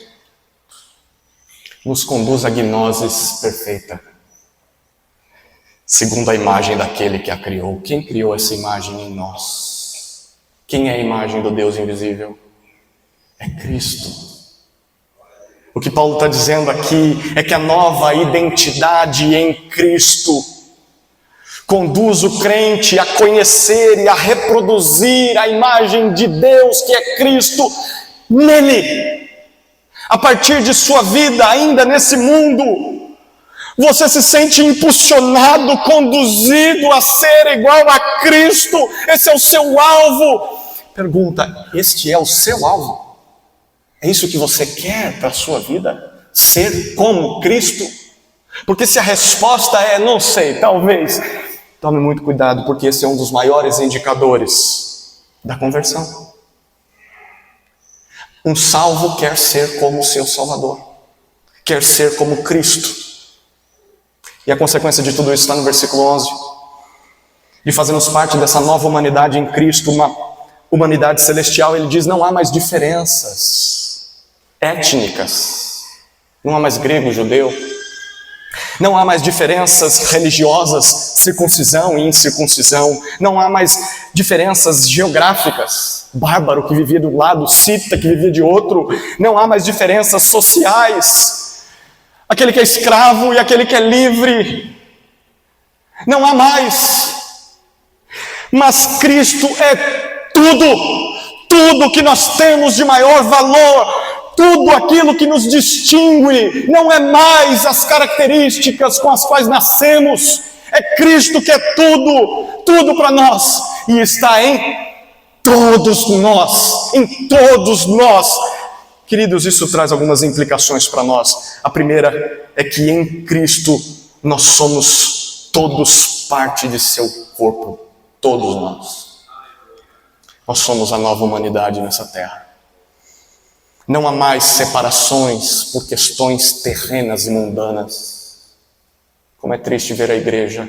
Nos conduz à gnosis perfeita, segundo a imagem daquele que a criou. Quem criou essa imagem em nós? Quem é a imagem do Deus invisível? É Cristo. O que Paulo está dizendo aqui é que a nova identidade em Cristo conduz o crente a conhecer e a reproduzir a imagem de Deus, que é Cristo, nele. A partir de sua vida, ainda nesse mundo, Você se sente impulsionado, conduzido a ser igual a Cristo. Esse é o seu alvo. Pergunta, este é o seu alvo? É isso que você quer para a sua vida? Ser como Cristo? Porque se a resposta é não sei, talvez, tome muito cuidado, porque esse é um dos maiores indicadores da conversão. Um salvo quer ser como o seu Salvador, quer ser como Cristo. E a consequência de tudo isso está no versículo 11. De fazermos parte dessa nova humanidade em Cristo, uma humanidade celestial. Ele diz, não há mais diferenças étnicas. Não há mais grego, judeu. Não há mais diferenças religiosas, circuncisão e incircuncisão. Não há mais diferenças geográficas. Bárbaro que vivia do lado, cita que vivia de outro. Não há mais diferenças sociais. Aquele que é escravo e aquele que é livre. Não há mais. Mas Cristo é tudo que nós temos de maior valor. Tudo aquilo que nos distingue. Não é mais as características com as quais nascemos. É Cristo que é tudo para nós. E está em todos nós. Em todos nós. Queridos, isso traz algumas implicações para nós. A primeira é que em Cristo nós somos todos parte de seu corpo. Todos nós. Nós somos a nova humanidade nessa terra. Não há mais separações por questões terrenas e mundanas. Como é triste ver a igreja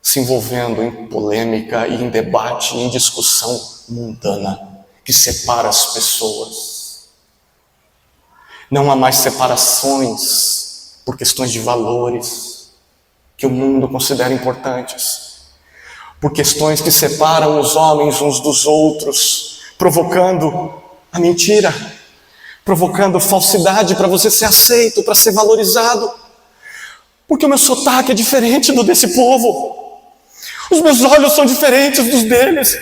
se envolvendo em polêmica e em debate, em discussão mundana que separa as pessoas. Não há mais separações por questões de valores que o mundo considera importantes, por questões que separam os homens uns dos outros, provocando a mentira, provocando falsidade para você ser aceito, para ser valorizado, porque o meu sotaque é diferente do desse povo, os meus olhos são diferentes dos deles,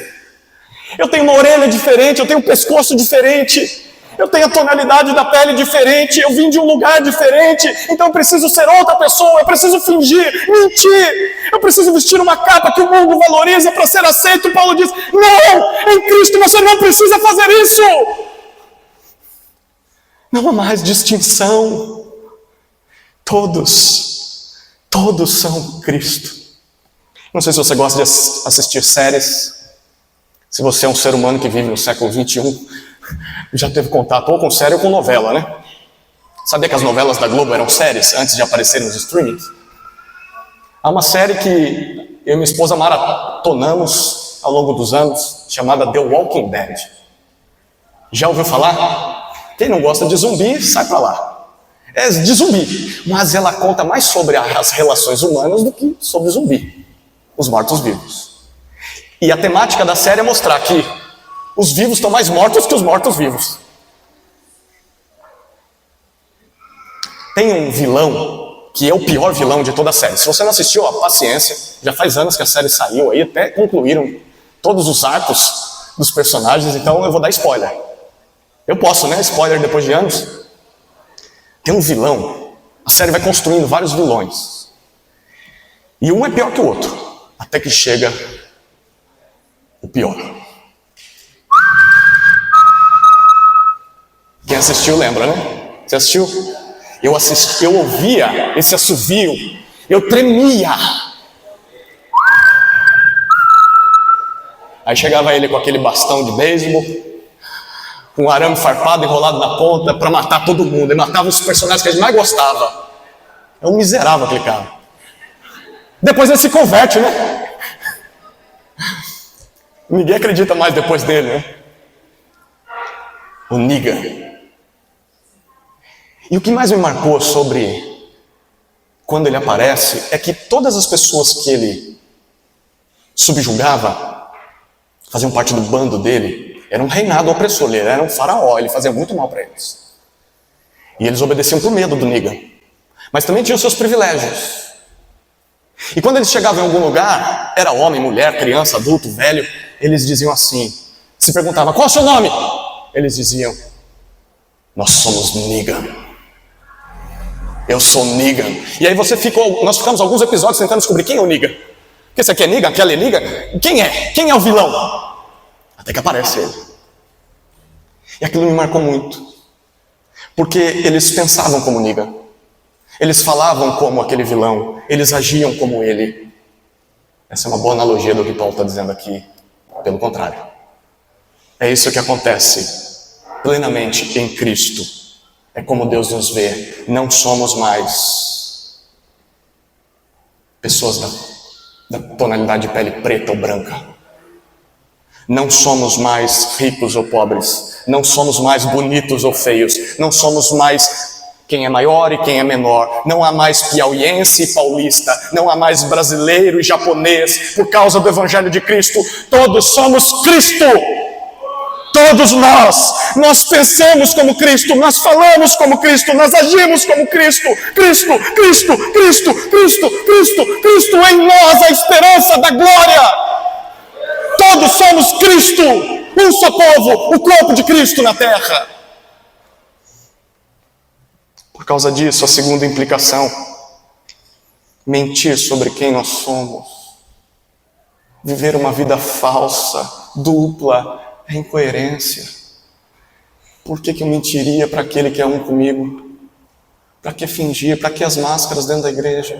eu tenho uma orelha diferente, eu tenho um pescoço diferente, eu tenho a tonalidade da pele diferente, eu vim de um lugar diferente, então eu preciso ser outra pessoa, eu preciso fingir, mentir, eu preciso vestir uma capa que o mundo valoriza para ser aceito. Paulo diz, não, em Cristo você não precisa fazer isso. Não há mais distinção, todos são Cristo. Não sei se você gosta de assistir séries, se você é um ser humano que vive no século 21, já teve contato ou com série ou com novela, né? Sabia que as novelas da Globo eram séries antes de aparecerem nos streamings? Há uma série que eu e minha esposa maratonamos ao longo dos anos, chamada The Walking Dead. Já ouviu falar? Quem não gosta de zumbi, sai pra lá. É de zumbi, mas ela conta mais sobre as relações humanas do que sobre zumbi, os mortos-vivos. E a temática da série é mostrar que os vivos estão mais mortos que os mortos-vivos. Tem um vilão que é o pior vilão de toda a série. Se você não assistiu, paciência. Já faz anos que a série saiu aí, até concluíram todos os arcos dos personagens, então eu vou dar spoiler. Eu posso, né? Spoiler depois de anos. Tem um vilão. A série vai construindo vários vilões. E um é pior que o outro. Até que chega o pior. Quem assistiu lembra, né? Você assistiu? Eu ouvia esse assovio, eu tremia. Aí chegava ele com aquele bastão de beisebol, com um arame farpado enrolado na ponta para matar todo mundo. Ele matava os personagens que a gente mais gostava. É um miserável aquele cara. Depois ele se converte, né? Ninguém acredita mais depois dele, né? O Negan. E o que mais me marcou sobre quando ele aparece é que todas as pessoas que ele subjugava faziam parte do bando dele. Era um reinado opressor, ele era um faraó, ele fazia muito mal para eles. E eles obedeciam por medo do Negan. Mas também tinham seus privilégios. E quando eles chegavam em algum lugar, era homem, mulher, criança, adulto, velho, eles diziam assim, se perguntavam, qual é o seu nome? Eles diziam, nós somos Negan. Eu sou Negan. E aí nós ficamos alguns episódios tentando descobrir quem é o Negan. Esse aqui é Negan, aquele é Negan. Quem é? Quem é o vilão? Até que aparece ele. E aquilo me marcou muito. Porque eles pensavam como Negan. Eles falavam como aquele vilão. Eles agiam como ele. Essa é uma boa analogia do que Paulo está dizendo aqui. Pelo contrário. É isso que acontece plenamente em Cristo. É como Deus nos vê. Não somos mais pessoas da tonalidade de pele preta ou branca. Não somos mais ricos ou pobres. Não somos mais bonitos ou feios. Não somos mais quem é maior e quem é menor. Não há mais piauiense e paulista. Não há mais brasileiro e japonês. Por causa do Evangelho de Cristo, todos somos Cristo. Todos nós pensamos como Cristo, nós falamos como Cristo, nós agimos como Cristo. Cristo, Cristo, Cristo, Cristo, Cristo, Cristo em nós, a esperança da glória. Todos somos Cristo, um só povo, o corpo de Cristo na terra. Por causa disso, a segunda implicação, mentir sobre quem nós somos, viver uma vida falsa, dupla, é incoerência. Por que eu mentiria para aquele que é um comigo? Para que fingir? Para que as máscaras dentro da igreja?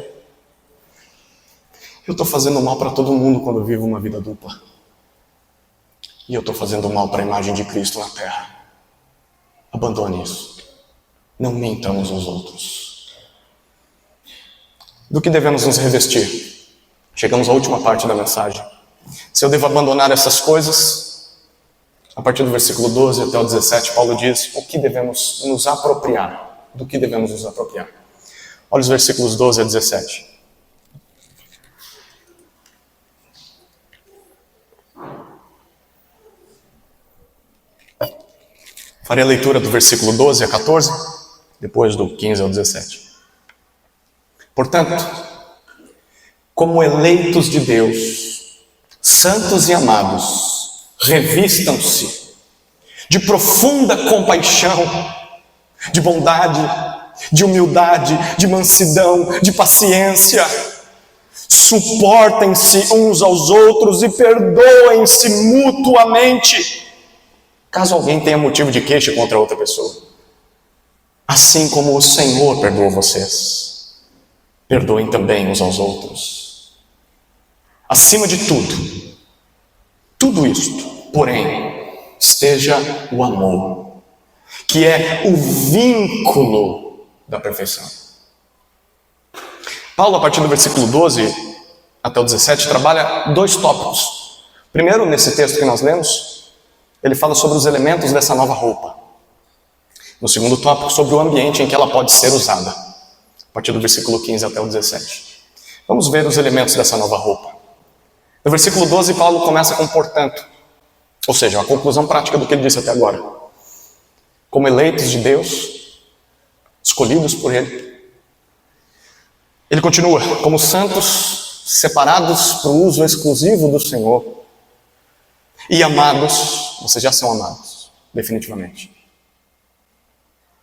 Eu estou fazendo mal para todo mundo quando eu vivo uma vida dupla. E eu estou fazendo mal para a imagem de Cristo na terra. Abandone isso. Não mintamos uns aos outros. Do que devemos nos revestir? Chegamos à última parte da mensagem. Se eu devo abandonar essas coisas, a partir do versículo 12 até o 17, Paulo diz o que devemos nos apropriar. Do que devemos nos apropriar. Olha os versículos 12 a 17. Farei a leitura do versículo 12 a 14, depois do 15 ao 17. Portanto, como eleitos de Deus, santos e amados, revistam-se de profunda compaixão, de bondade, de humildade, de mansidão, de paciência. Suportem-se uns aos outros e perdoem-se mutuamente, caso alguém tenha motivo de queixa contra outra pessoa. Assim como o Senhor perdoou vocês, perdoem também uns aos outros. Acima de tudo isto, porém, esteja o amor, que é o vínculo da perfeição. Paulo, a partir do versículo 12 até o 17, trabalha dois tópicos. Primeiro, nesse texto que nós lemos, ele fala sobre os elementos dessa nova roupa. No segundo tópico, sobre o ambiente em que ela pode ser usada. A partir do versículo 15 até o 17. Vamos ver os elementos dessa nova roupa. No versículo 12, Paulo começa com portanto. Ou seja, a conclusão prática do que ele disse até agora. Como eleitos de Deus, escolhidos por Ele. Ele continua, como santos, separados para o uso exclusivo do Senhor. E amados, vocês já são amados, definitivamente.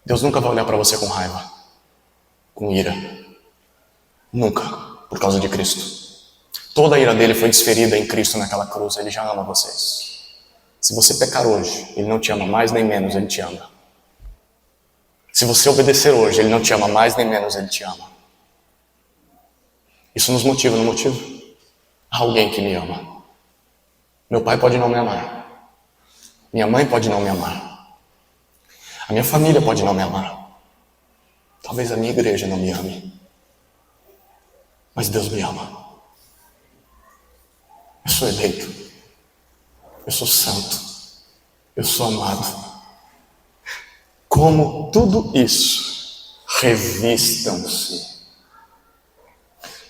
Deus nunca vai olhar para você com raiva, com ira. Nunca, por causa de Cristo. Toda a ira dele foi desferida em Cristo naquela cruz. Ele já ama vocês. Se você pecar hoje, Ele não te ama mais nem menos, Ele te ama. Se você obedecer hoje, Ele não te ama mais nem menos, Ele te ama. Isso nos motiva, não motiva? Há alguém que me ama. Meu pai pode não me amar. Minha mãe pode não me amar. A minha família pode não me amar. Talvez a minha igreja não me ame. Mas Deus me ama. Eu sou eleito. Eu sou santo. Eu sou amado. Como tudo isso, revistam-se.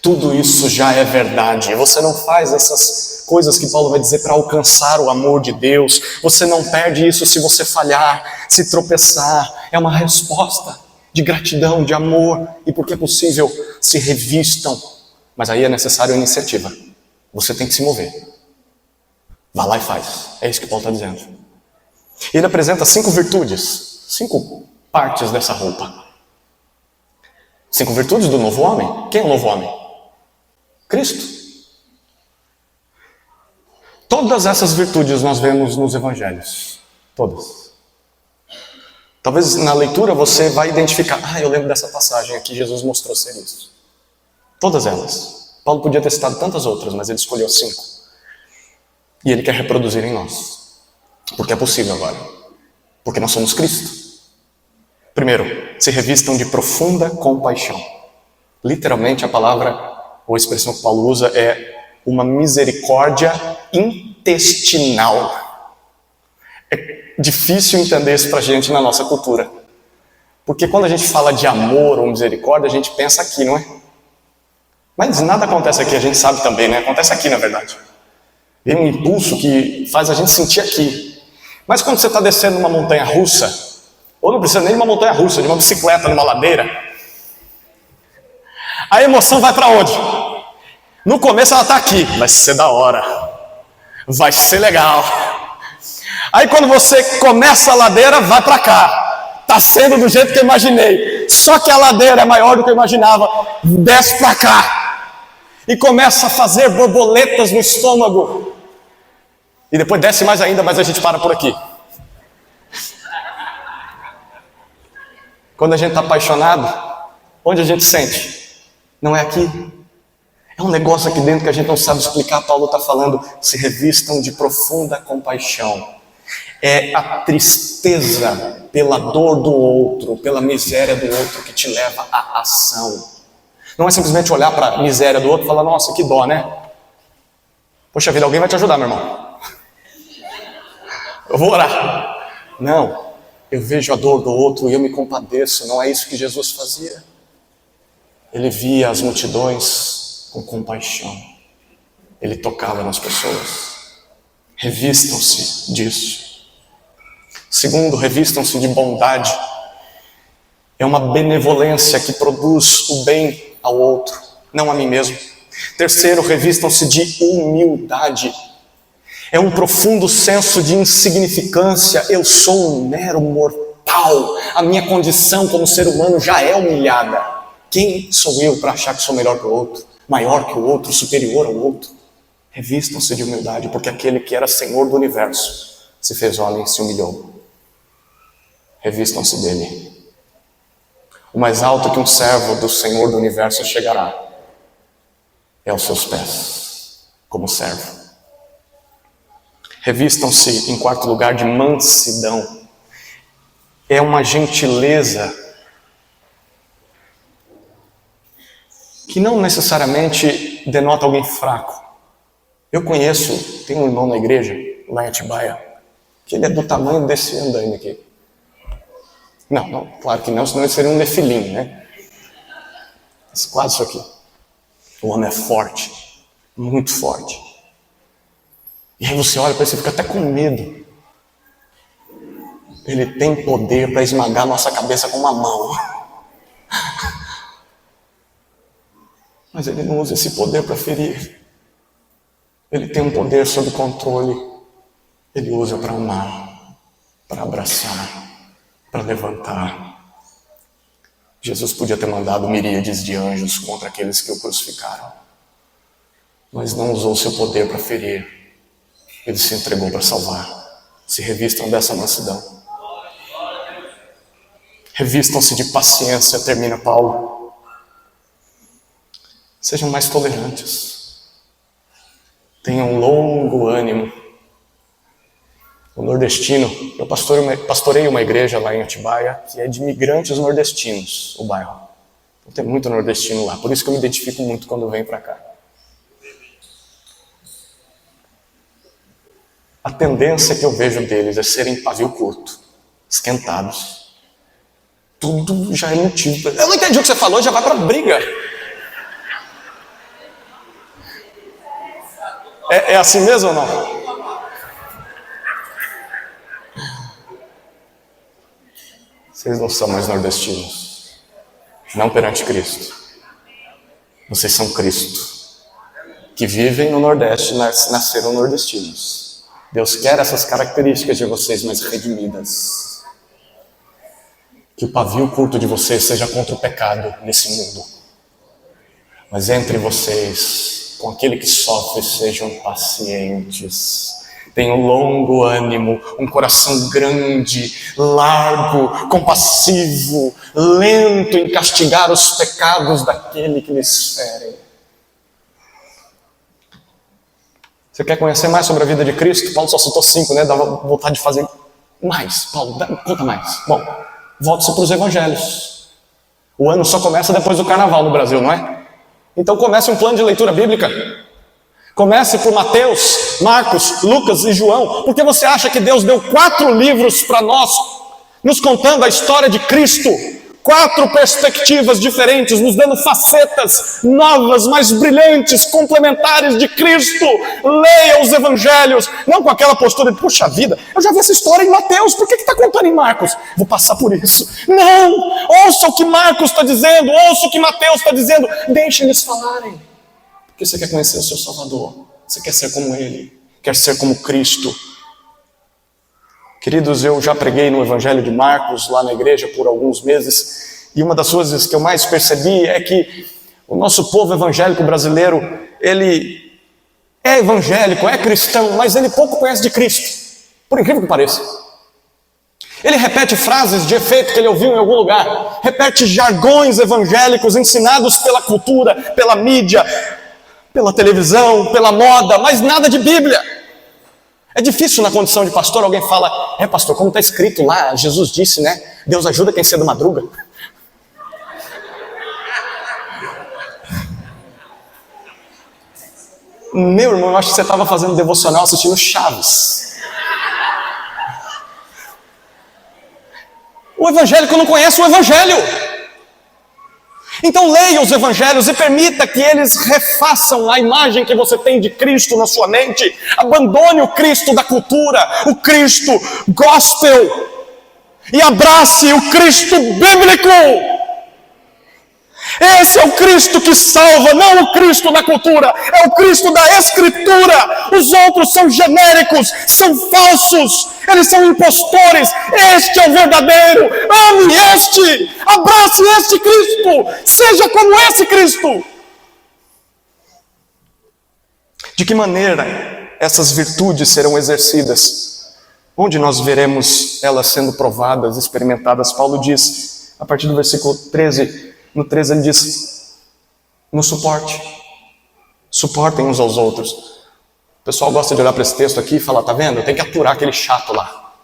Tudo isso já é verdade. Você não faz essas coisas que Paulo vai dizer para alcançar o amor de Deus. Você não perde isso se você falhar, se tropeçar. É uma resposta de gratidão, de amor. E porque é possível, se revistam. Mas aí é necessário iniciativa. Você tem que se mover. Vá lá e faz. É isso que Paulo está dizendo. Ele apresenta 5 virtudes, 5 partes dessa roupa. 5 virtudes do novo homem. Quem é o novo homem? Cristo. Todas essas virtudes nós vemos nos evangelhos. Todas. Talvez na leitura você vai identificar, eu lembro dessa passagem aqui, Jesus mostrou ser isso. Todas elas. Paulo podia ter citado tantas outras, mas ele escolheu 5. E ele quer reproduzir em nós. Porque é possível agora. Porque nós somos Cristo. Primeiro, se revistam de profunda compaixão. Literalmente a palavra ou a expressão que Paulo usa é uma misericórdia intestinal. É difícil entender isso pra gente na nossa cultura. Porque quando a gente fala de amor ou misericórdia, a gente pensa aqui, não é? Mas nada acontece aqui, a gente sabe também, né? Acontece aqui, na verdade. Vem um impulso que faz a gente sentir aqui. Mas quando você está descendo uma montanha russa, ou não precisa nem de uma montanha russa, de uma bicicleta numa ladeira, a emoção vai para onde? No começo ela está aqui, vai ser da hora, vai ser legal. Aí quando você começa a ladeira, vai para cá, está sendo do jeito que eu imaginei, só que a ladeira é maior do que eu imaginava, desce para cá, e começa a fazer borboletas no estômago, e depois desce mais ainda, mas a gente para por aqui. Quando a gente está apaixonado, onde a gente sente? Não é aqui. É um negócio aqui dentro que a gente não sabe explicar. Paulo está falando, se revistam de profunda compaixão. É a tristeza pela dor do outro, pela miséria do outro que te leva à ação. Não é simplesmente olhar para a miséria do outro e falar, nossa, que dó, né? Poxa vida, alguém vai te ajudar, meu irmão. Eu vou orar. Não. Eu vejo a dor do outro e eu me compadeço. Não é isso que Jesus fazia. Ele via as multidões com compaixão. Ele tocava nas pessoas. Revistam-se disso. Segundo, revistam-se de bondade. É uma benevolência que produz o bem ao outro, não a mim mesmo. Terceiro, revistam-se de humildade. É um profundo senso de insignificância. Eu sou um mero mortal. A minha condição como ser humano já é humilhada. Quem sou eu para achar que sou melhor que o outro? Maior que o outro? Superior ao outro? Revistam-se de humildade, porque aquele que era Senhor do universo se fez homem e se humilhou. Revistam-se dele. O mais alto que um servo do Senhor do universo chegará é aos seus pés, como servo. Revistam-se, em quarto lugar, de mansidão. É uma gentileza que não necessariamente denota alguém fraco. Eu conheço, tem um irmão na igreja, lá em Atibaia, que ele é do tamanho desse andaime aqui. Não, claro que não, senão ele seria um nefilim, né? Mas quase isso aqui. O homem é forte, muito forte. E aí você olha para ele e fica até com medo. Ele tem poder para esmagar nossa cabeça com uma mão. Mas ele não usa esse poder para ferir. Ele tem um poder sob controle. Ele usa para amar, para abraçar, para levantar. Jesus podia ter mandado miríades de anjos contra aqueles que o crucificaram. Mas não usou seu poder para ferir. Ele se entregou para salvar. Se revistam dessa mansidão. Revistam-se de paciência, termina Paulo. Sejam mais tolerantes. Tenham longo ânimo. O nordestino, eu pastorei uma igreja lá em Atibaia, que é de imigrantes nordestinos, o bairro. Então, tem muito nordestino lá, por isso que eu me identifico muito quando venho para cá. A tendência que eu vejo deles é serem pavio curto, esquentados. Tudo já é motivo. Eu não entendi o que você falou, já vai para briga. É assim mesmo ou não? Vocês não são mais nordestinos. Não perante Cristo. Vocês são Cristo. Que vivem no Nordeste, nasceram nordestinos. Deus quer essas características de vocês mais redimidas. que o pavio curto de vocês seja contra o pecado nesse mundo. Mas entre vocês, com aquele que sofre, sejam pacientes. Tenham longo ânimo, um coração grande, largo, compassivo, lento em castigar os pecados daquele que lhes fere. Você quer conhecer mais sobre a vida de Cristo? Paulo só citou 5, né? Dava vontade de fazer mais. Paulo, conta mais. Bom, volte-se para os evangelhos. O ano só começa depois do carnaval no Brasil, não é? Então comece um plano de leitura bíblica. Comece por Mateus, Marcos, Lucas e João. Porque você acha que Deus deu 4 livros para nós, nos contando a história de Cristo? 4 perspectivas diferentes, nos dando facetas novas, mais brilhantes, complementares de Cristo. Leia os evangelhos, não com aquela postura de, puxa vida, eu já vi essa história em Mateus, por que está contando em Marcos? Vou passar por isso. Não, ouça o que Marcos está dizendo, ouça o que Mateus está dizendo, deixe eles falarem. Porque você quer conhecer o seu Salvador, você quer ser como Ele, quer ser como Cristo. Queridos, eu já preguei no Evangelho de Marcos, lá na igreja, por alguns meses, e uma das coisas que eu mais percebi é que o nosso povo evangélico brasileiro, ele é evangélico, é cristão, mas ele pouco conhece de Cristo, por incrível que pareça. Ele repete frases de efeito que ele ouviu em algum lugar, repete jargões evangélicos ensinados pela cultura, pela mídia, pela televisão, pela moda, mas nada de Bíblia. É difícil na condição de pastor, alguém fala, pastor, como está escrito lá, Jesus disse, né? Deus ajuda quem cedo madruga. Meu irmão, eu acho que você estava fazendo devocional assistindo Chaves. O evangélico não conhece o evangelho. Então leia os evangelhos e permita que eles refaçam a imagem que você tem de Cristo na sua mente. Abandone o Cristo da cultura, o Cristo gospel, e abrace o Cristo bíblico. Esse é o Cristo que salva, não o Cristo da cultura, é o Cristo da Escritura. Os outros são genéricos, são falsos, eles são impostores. Este é o verdadeiro. Ame este, abrace este Cristo, seja como esse Cristo. De que maneira essas virtudes serão exercidas? Onde nós veremos elas sendo provadas, experimentadas? Paulo diz, a partir do versículo 13, no 13 ele diz, no suporte. Suportem uns aos outros. O pessoal gosta de olhar para esse texto aqui e falar, tá vendo? Tem que aturar aquele chato lá.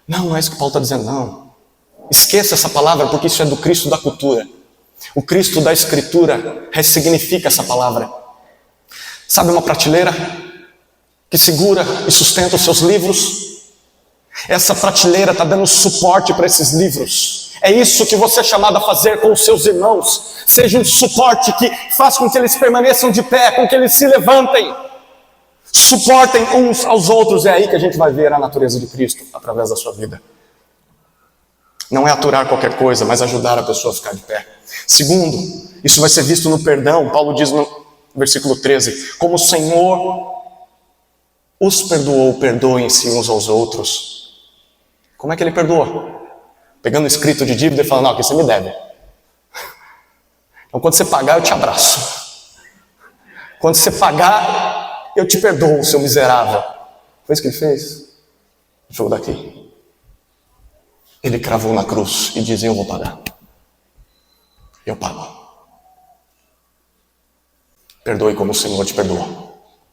Não é isso que Paulo está dizendo, não. Esqueça essa palavra, porque isso é do Cristo da cultura. O Cristo da Escritura ressignifica essa palavra. Sabe uma prateleira que segura e sustenta os seus livros? Essa prateleira está dando suporte para esses livros. É isso que você é chamado a fazer com os seus irmãos. Seja um suporte que faz com que eles permaneçam de pé, com que eles se levantem. Suportem uns aos outros. É aí que a gente vai ver a natureza de Cristo através da sua vida. Não é aturar qualquer coisa, mas ajudar a pessoa a ficar de pé. Segundo, isso vai ser visto no perdão. Paulo diz no versículo 13, como o Senhor os perdoou, perdoem-se uns aos outros. Como é que ele perdoa? Pegando o escrito de dívida e falando, não, aqui você me deve. Então quando você pagar, eu te abraço. Quando você pagar, eu te perdoo, seu miserável. Foi isso que ele fez? Deixa eu daqui. Ele cravou na cruz e diz, eu vou pagar. Eu pago. Perdoe como o Senhor te perdoa.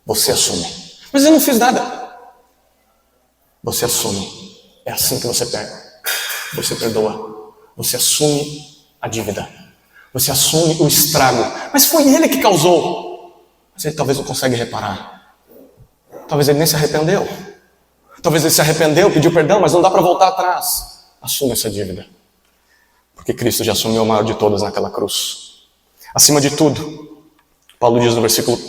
Você assume. Mas eu não fiz nada. Você assume. É assim que você perde. Você perdoa. Você assume a dívida. Você assume o estrago. Mas foi ele que causou. Mas ele talvez não consegue reparar. Talvez ele nem se arrependeu. Talvez ele se arrependeu, pediu perdão, mas não dá para voltar atrás. Assume essa dívida. Porque Cristo já assumiu o maior de todas naquela cruz. Acima de tudo, Paulo diz no versículo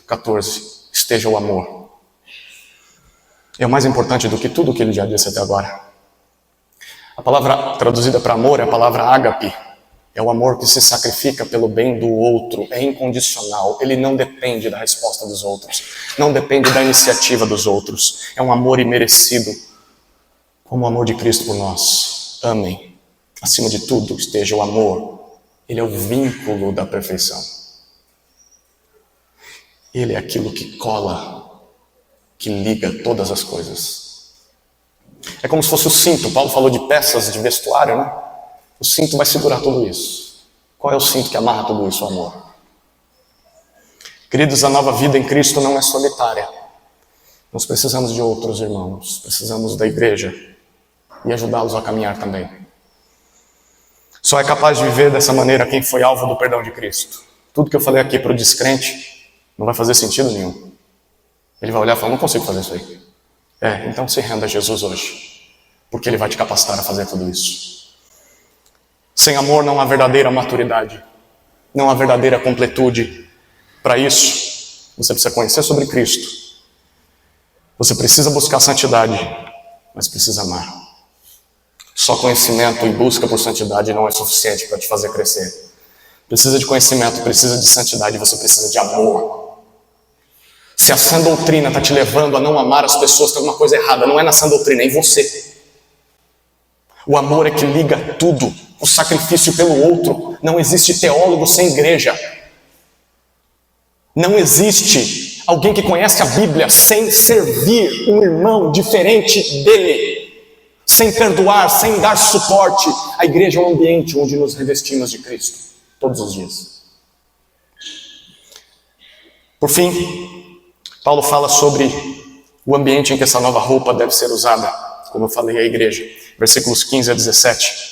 14, esteja o amor. É o mais importante do que tudo o que ele já disse até agora. A palavra traduzida para amor é a palavra ágape. É o amor que se sacrifica pelo bem do outro. É incondicional. Ele não depende da resposta dos outros. Não depende da iniciativa dos outros. É um amor imerecido. Como o amor de Cristo por nós. Amem acima de tudo, esteja o amor. Ele é o vínculo da perfeição. Ele é aquilo que cola, que liga todas as coisas. É como se fosse o cinto. Paulo falou de peças de vestuário, né? O cinto vai segurar tudo isso. Qual é o cinto que amarra tudo isso? O amor. Queridos, a nova vida em Cristo não é solitária. Nós precisamos de outros irmãos. Precisamos da igreja e ajudá-los a caminhar também. Só é capaz de viver dessa maneira quem foi alvo do perdão de Cristo. Tudo que eu falei aqui para o descrente não vai fazer sentido nenhum. Ele vai olhar e falar, não consigo fazer isso aí. Então se renda a Jesus hoje, porque Ele vai te capacitar a fazer tudo isso. Sem amor não há verdadeira maturidade, não há verdadeira completude. Para isso, você precisa conhecer sobre Cristo. Você precisa buscar santidade, mas precisa amar. Só conhecimento e busca por santidade não é suficiente para te fazer crescer. Precisa de conhecimento, precisa de santidade, você precisa de amor. Se a sã doutrina está te levando a não amar as pessoas, tem alguma coisa errada. Não é na sã doutrina, é em você. O amor é que liga tudo. O sacrifício pelo outro. Não existe teólogo sem igreja. Não existe alguém que conhece a Bíblia sem servir um irmão diferente dele. Sem perdoar, sem dar suporte. A igreja é um ambiente onde nos revestimos de Cristo. Todos os dias. Por fim, Paulo fala sobre o ambiente em que essa nova roupa deve ser usada, como eu falei, a igreja. Versículos 15 a 17.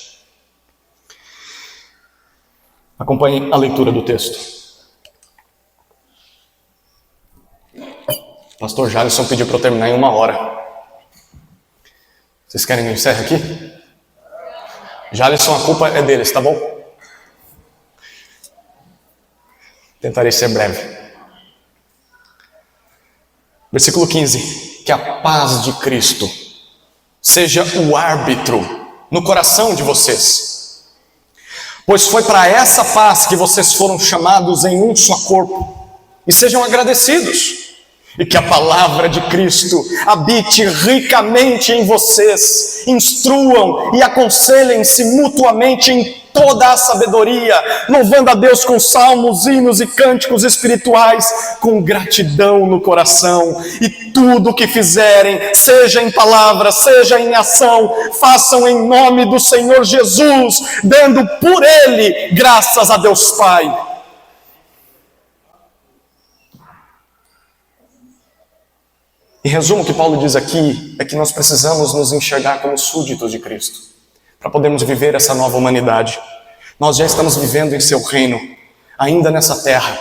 Acompanhe a leitura do texto. Pastor Jalisson pediu para eu terminar em 1 hora. Vocês querem que eu encerre aqui? Jalisson, a culpa é deles, tá bom? Tentarei ser breve. Versículo 15. Que a paz de Cristo seja o árbitro no coração de vocês. Pois foi para essa paz que vocês foram chamados em um só corpo. E sejam agradecidos. E que a palavra de Cristo habite ricamente em vocês. Instruam e aconselhem-se mutuamente em toda a sabedoria, louvando a Deus com salmos, hinos e cânticos espirituais, com gratidão no coração. E tudo o que fizerem, seja em palavra, seja em ação, façam em nome do Senhor Jesus, dando por Ele graças a Deus Pai. Em resumo, o que Paulo diz aqui é que nós precisamos nos enxergar como súditos de Cristo, para podermos viver essa nova humanidade. Nós já estamos vivendo em seu reino, ainda nessa terra.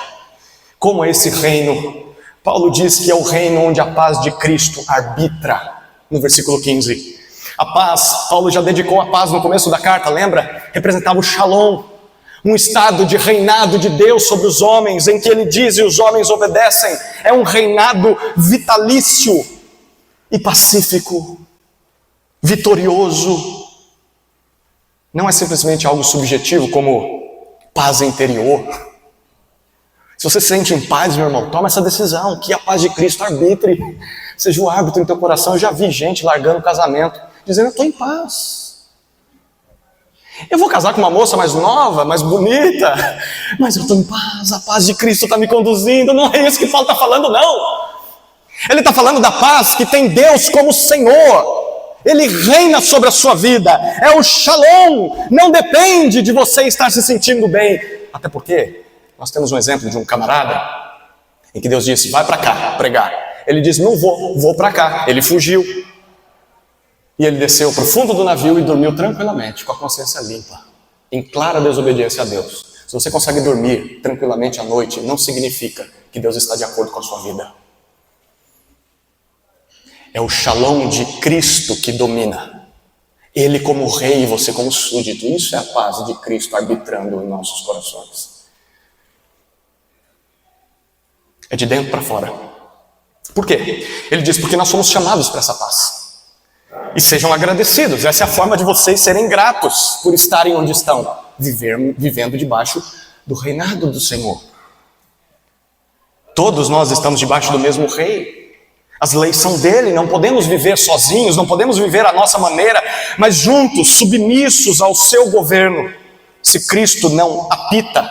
Como é esse reino? Paulo diz que é o reino onde a paz de Cristo arbitra, no versículo 15. A paz, Paulo já dedicou a paz no começo da carta, lembra? Representava o shalom, um estado de reinado de Deus sobre os homens, em que ele diz e os homens obedecem. É um reinado vitalício e pacífico, vitorioso. Não é simplesmente algo subjetivo como paz interior. Se você se sente em paz, meu irmão, toma essa decisão, que a paz de Cristo arbitre, seja o árbitro em teu coração. Eu já vi gente largando o casamento, dizendo, eu estou em paz. Eu vou casar com uma moça mais nova, mais bonita, mas eu estou em paz, a paz de Cristo está me conduzindo. Não é isso que Paulo está falando, não. Ele está falando da paz que tem Deus como Senhor. Ele reina sobre a sua vida. É o shalom. Não depende de você estar se sentindo bem. Até porque nós temos um exemplo de um camarada em que Deus disse, vai para cá pregar. Ele disse, não vou para cá. Ele fugiu. E ele desceu para o fundo do navio e dormiu tranquilamente, com a consciência limpa, em clara desobediência a Deus. Se você consegue dormir tranquilamente à noite, não significa que Deus está de acordo com a sua vida. É o shalom de Cristo que domina. Ele como rei e você como súdito. Isso é a paz de Cristo arbitrando em nossos corações. É de dentro para fora. Por quê? Ele diz, porque nós somos chamados para essa paz. E sejam agradecidos. Essa é a forma de vocês serem gratos por estarem onde estão, vivendo debaixo do reinado do Senhor. Todos nós estamos debaixo do mesmo rei. As leis são dele, não podemos viver sozinhos, não podemos viver à nossa maneira, mas juntos, submissos ao seu governo. Se Cristo não apita,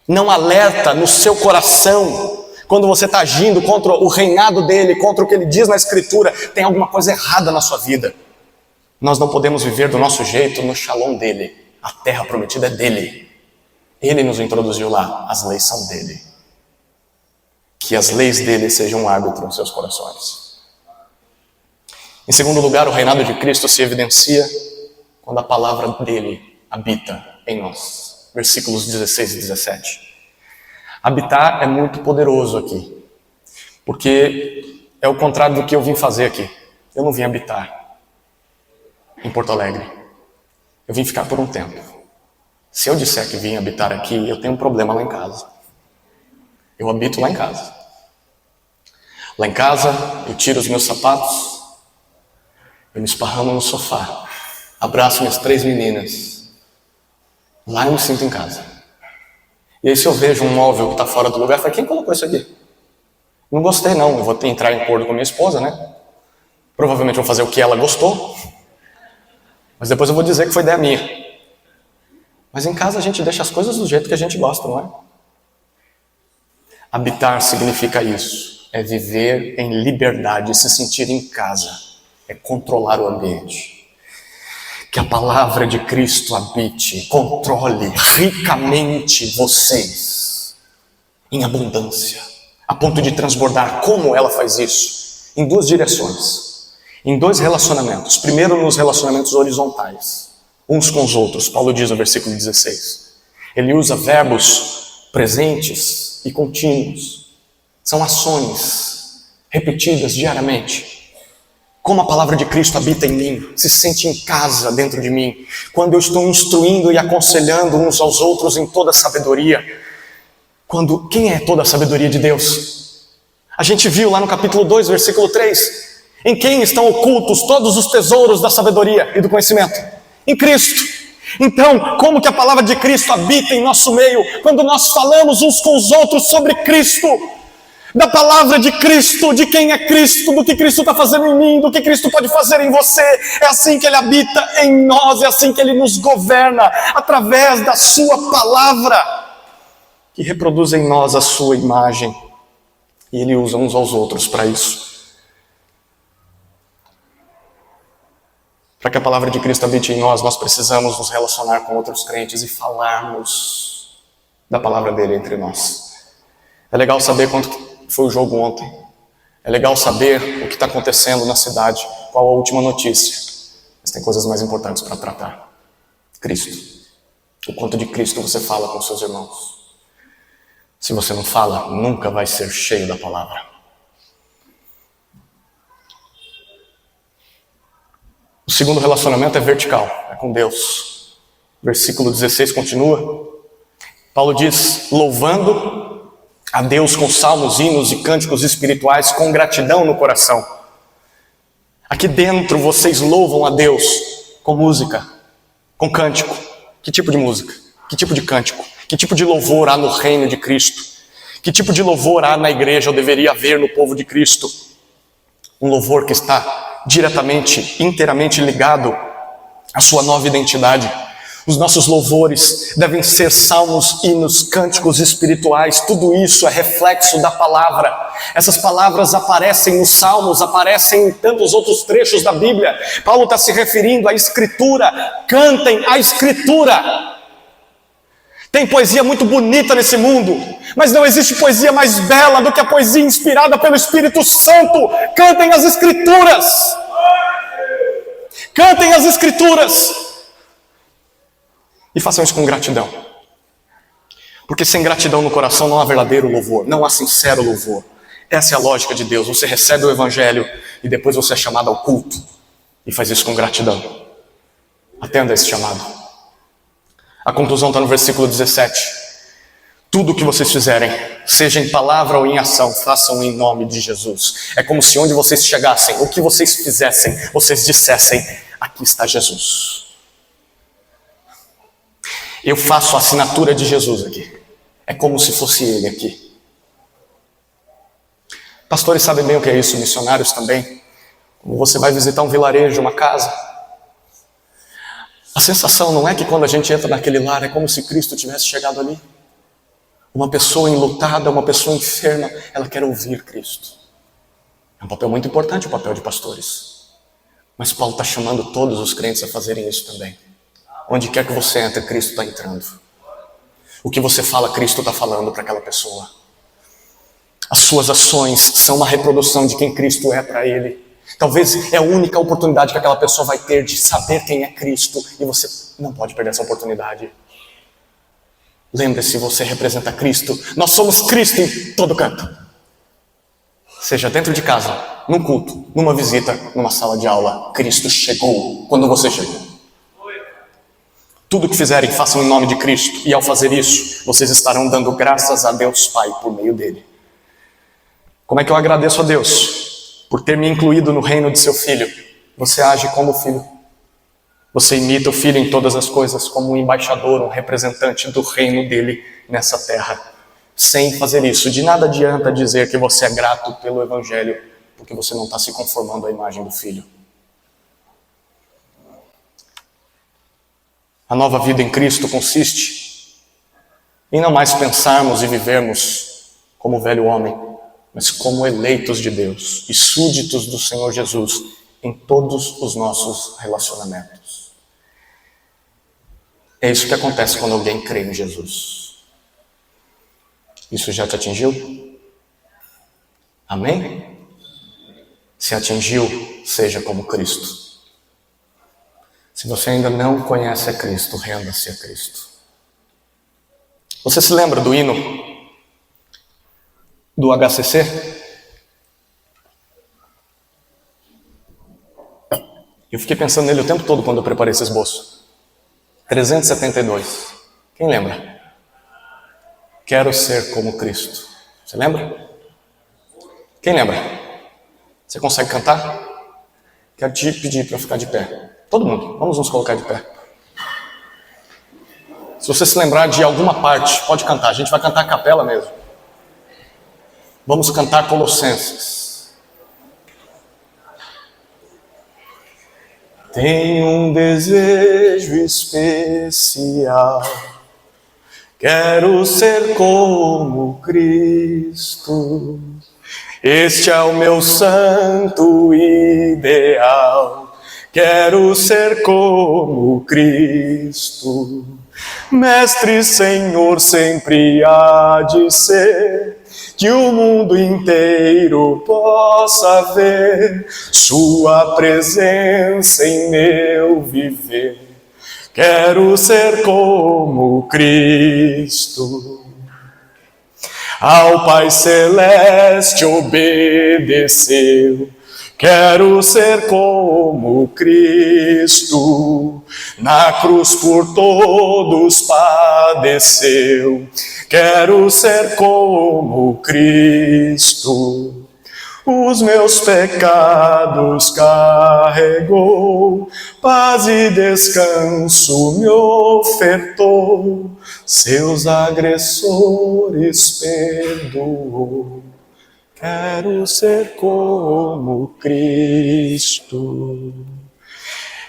não alerta no seu coração, quando você está agindo contra o reinado dele, contra o que ele diz na Escritura, tem alguma coisa errada na sua vida. Nós não podemos viver do nosso jeito no shalom dele. A terra prometida é dele. Ele nos introduziu lá, as leis são dele. Que as leis dele sejam um árbitro nos seus corações. Em segundo lugar, o reinado de Cristo se evidencia quando a palavra dele habita em nós. Versículos 16 e 17. Habitar é muito poderoso aqui, porque é o contrário do que eu vim fazer aqui. Eu não vim habitar em Porto Alegre. Eu vim ficar por um tempo. Se eu disser que vim habitar aqui, eu tenho um problema lá em casa. Eu habito lá em casa. Lá em casa, eu tiro os meus sapatos, eu me esparramo no sofá, abraço minhas 3 meninas. Lá eu me sinto em casa. E aí se eu vejo um móvel que está fora do lugar, eu falo, quem colocou isso aqui? Não gostei não, eu vou entrar em acordo com a minha esposa, né? Provavelmente vou fazer o que ela gostou, mas depois eu vou dizer que foi ideia minha. Mas em casa a gente deixa as coisas do jeito que a gente gosta, não é? Habitar significa isso. É viver em liberdade, se sentir em casa. É controlar o ambiente. Que a palavra de Cristo habite, controle ricamente vocês. Em abundância. A ponto de transbordar. Como ela faz isso? Em 2 direções. Em 2 relacionamentos. Primeiro nos relacionamentos horizontais. Uns com os outros. Paulo diz no versículo 16. Ele usa verbos presentes e contínuos. São ações repetidas diariamente. Como a palavra de Cristo habita em mim, se sente em casa dentro de mim. Quando eu estou instruindo e aconselhando uns aos outros em toda a sabedoria. Quem é toda a sabedoria de Deus? A gente viu lá no capítulo 2, versículo 3. Em quem estão ocultos todos os tesouros da sabedoria e do conhecimento? Em Cristo. Então, como que a palavra de Cristo habita em nosso meio? Quando nós falamos uns com os outros sobre Cristo, da palavra de Cristo, de quem é Cristo, do que Cristo está fazendo em mim, do que Cristo pode fazer em você. É assim que Ele habita em nós, é assim que Ele nos governa, através da sua palavra, que reproduz em nós a sua imagem. E Ele usa uns aos outros para isso. Para que a palavra de Cristo habite em nós, nós precisamos nos relacionar com outros crentes e falarmos da palavra dele entre nós. É legal saber quanto foi o jogo ontem. É legal saber o que está acontecendo na cidade, qual a última notícia. Mas tem coisas mais importantes para tratar. Cristo. O quanto de Cristo você fala com seus irmãos. Se você não fala, nunca vai ser cheio da palavra. O segundo relacionamento é vertical, é com Deus. Versículo 16 continua. Paulo diz, louvando a Deus com salmos, hinos e cânticos espirituais, com gratidão no coração. Aqui dentro vocês louvam a Deus com música, com cântico. Que tipo de música? Que tipo de cântico? Que tipo de louvor há no reino de Cristo? Que tipo de louvor há na igreja ou deveria haver no povo de Cristo? Um louvor que está diretamente, inteiramente ligado à sua nova identidade. Os nossos louvores devem ser salmos, hinos, cânticos espirituais. Tudo isso é reflexo da palavra. Essas palavras aparecem nos salmos, aparecem em tantos outros trechos da Bíblia. Paulo está se referindo à Escritura. Cantem a Escritura. Tem poesia muito bonita nesse mundo, mas não existe poesia mais bela do que a poesia inspirada pelo Espírito Santo. Cantem as Escrituras. Cantem as Escrituras. E façam isso com gratidão. Porque sem gratidão no coração não há verdadeiro louvor, não há sincero louvor. Essa é a lógica de Deus. Você recebe o Evangelho e depois você é chamado ao culto. E faz isso com gratidão. Atenda a esse chamado. A conclusão está no versículo 17. Tudo o que vocês fizerem, seja em palavra ou em ação, façam em nome de Jesus. É como se onde vocês chegassem, o que vocês fizessem, vocês dissessem, aqui está Jesus. Eu faço a assinatura de Jesus aqui. É como se fosse Ele aqui. Pastores sabem bem o que é isso, missionários também. Quando você vai visitar um vilarejo, uma casa, a sensação não é que quando a gente entra naquele lar é como se Cristo tivesse chegado ali. Uma pessoa enlutada, uma pessoa enferma, ela quer ouvir Cristo. É um papel muito importante o papel de pastores. Mas Paulo está chamando todos os crentes a fazerem isso também. Onde quer que você entre, Cristo está entrando. O que você fala, Cristo está falando para aquela pessoa. As suas ações são uma reprodução de quem Cristo é para ele. Talvez é a única oportunidade que aquela pessoa vai ter de saber quem é Cristo. E você não pode perder essa oportunidade. Lembre-se, você representa Cristo. Nós somos Cristo em todo canto. Seja dentro de casa, num culto, numa visita, numa sala de aula. Cristo chegou quando você chegou. Tudo que fizerem, façam em nome de Cristo. E ao fazer isso, vocês estarão dando graças a Deus Pai por meio dele. Como é que eu agradeço a Deus? Por ter me incluído no reino de seu Filho. Você age como filho. Você imita o Filho em todas as coisas, como um embaixador, um representante do reino dele nessa terra. Sem fazer isso, de nada adianta dizer que você é grato pelo Evangelho, porque você não está se conformando à imagem do Filho. A nova vida em Cristo consiste em não mais pensarmos e vivermos como o velho homem, mas como eleitos de Deus e súditos do Senhor Jesus em todos os nossos relacionamentos. É isso que acontece quando alguém crê em Jesus. Isso já te atingiu? Amém? Se atingiu, seja como Cristo. Se você ainda não conhece a Cristo, renda-se a Cristo. Você se lembra do hino do HCC? Eu fiquei pensando nele o tempo todo quando eu preparei esse esboço. 372. Quem lembra? Quero ser como Cristo. Você lembra? Quem lembra? Você consegue cantar? Quero te pedir para ficar de pé. Todo mundo, vamos nos colocar de pé. Se você se lembrar de alguma parte, pode cantar. A gente vai cantar a capela mesmo. Vamos cantar Colossenses. Tenho um desejo especial. Quero ser como Cristo. Este é o meu santo ideal. Quero ser como Cristo. Mestre, Senhor, sempre há de ser, que o mundo inteiro possa ver sua presença em meu viver. Quero ser como Cristo. Ao Pai Celeste obedeceu. Quero ser como Cristo, na cruz por todos padeceu. Quero ser como Cristo, os meus pecados carregou, paz e descanso me ofertou, seus agressores perdoou. Quero ser como Cristo,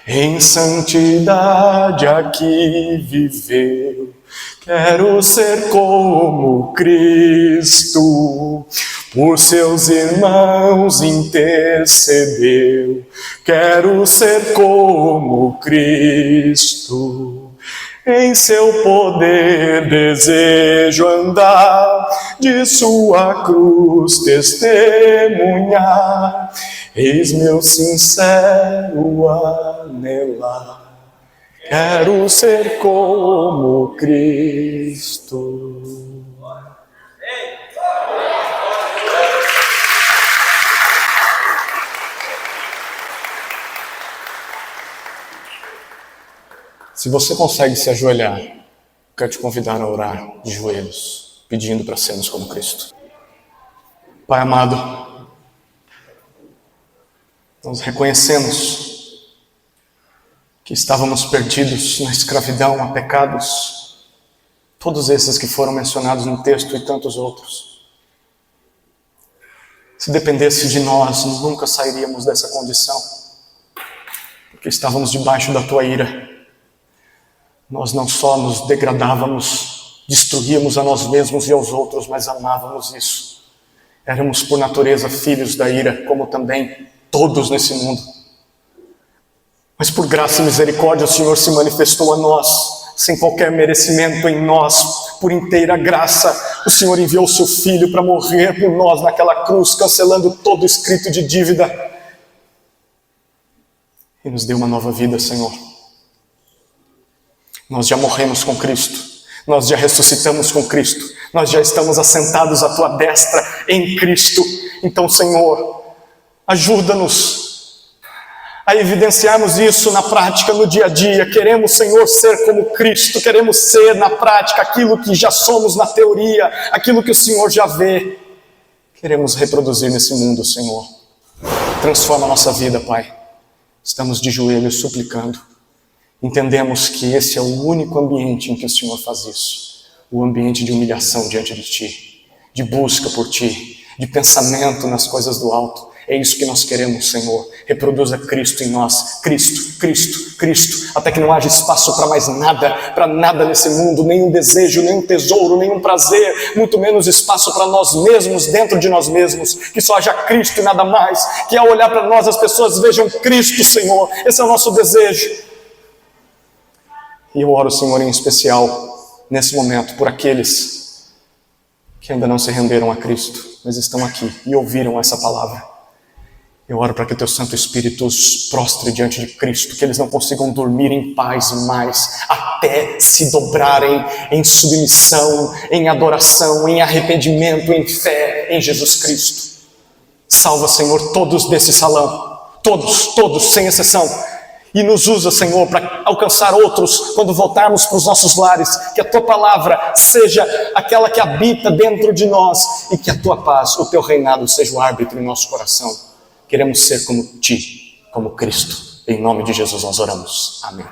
em santidade aqui viveu. Quero ser como Cristo, por seus irmãos intercedeu. Quero ser como Cristo. Em seu poder desejo andar, de sua cruz testemunhar. Eis meu sincero anelar. Quero ser como Cristo. Se você consegue se ajoelhar, quero te convidar a orar de joelhos, pedindo para sermos como Cristo. Pai amado, nós reconhecemos que estávamos perdidos na escravidão a pecados, todos esses que foram mencionados no texto e tantos outros. Se dependesse de nós, nunca sairíamos dessa condição, porque estávamos debaixo da tua ira. Nós não só nos degradávamos, destruíamos a nós mesmos e aos outros, mas amávamos isso. Éramos por natureza filhos da ira, como também todos nesse mundo. Mas por graça e misericórdia o Senhor se manifestou a nós, sem qualquer merecimento em nós, por inteira graça. O Senhor enviou o seu Filho para morrer por nós naquela cruz, cancelando todo escrito de dívida. E nos deu uma nova vida, Senhor. Nós já morremos com Cristo, nós já ressuscitamos com Cristo, nós já estamos assentados à tua destra em Cristo. Então, Senhor, ajuda-nos a evidenciarmos isso na prática, no dia a dia. Queremos, Senhor, ser como Cristo, queremos ser na prática aquilo que já somos na teoria, aquilo que o Senhor já vê. Queremos reproduzir nesse mundo, Senhor. Transforma a nossa vida, Pai. Estamos de joelhos suplicando. Entendemos que esse é o único ambiente em que o Senhor faz isso. O ambiente de humilhação diante de Ti, de busca por Ti, de pensamento nas coisas do alto. É isso que nós queremos, Senhor. Reproduza Cristo em nós. Cristo, Cristo, Cristo. Até que não haja espaço para nada nesse mundo. Nenhum desejo, nenhum tesouro, nenhum prazer. Muito menos espaço para nós mesmos, dentro de nós mesmos. Que só haja Cristo e nada mais. Que ao olhar para nós as pessoas vejam Cristo, Senhor. Esse é o nosso desejo. E eu oro, Senhor, em especial, nesse momento, por aqueles que ainda não se renderam a Cristo, mas estão aqui e ouviram essa palavra. Eu oro para que o Teu Santo Espírito os prostre diante de Cristo, que eles não consigam dormir em paz mais, até se dobrarem em submissão, em adoração, em arrependimento, em fé em Jesus Cristo. Salva, Senhor, todos desse salão, todos, sem exceção. E nos usa, Senhor, para alcançar outros quando voltarmos para os nossos lares. Que a Tua palavra seja aquela que habita dentro de nós e que a Tua paz, o Teu reinado seja o árbitro em nosso coração. Queremos ser como Ti, como Cristo. Em nome de Jesus nós oramos. Amém.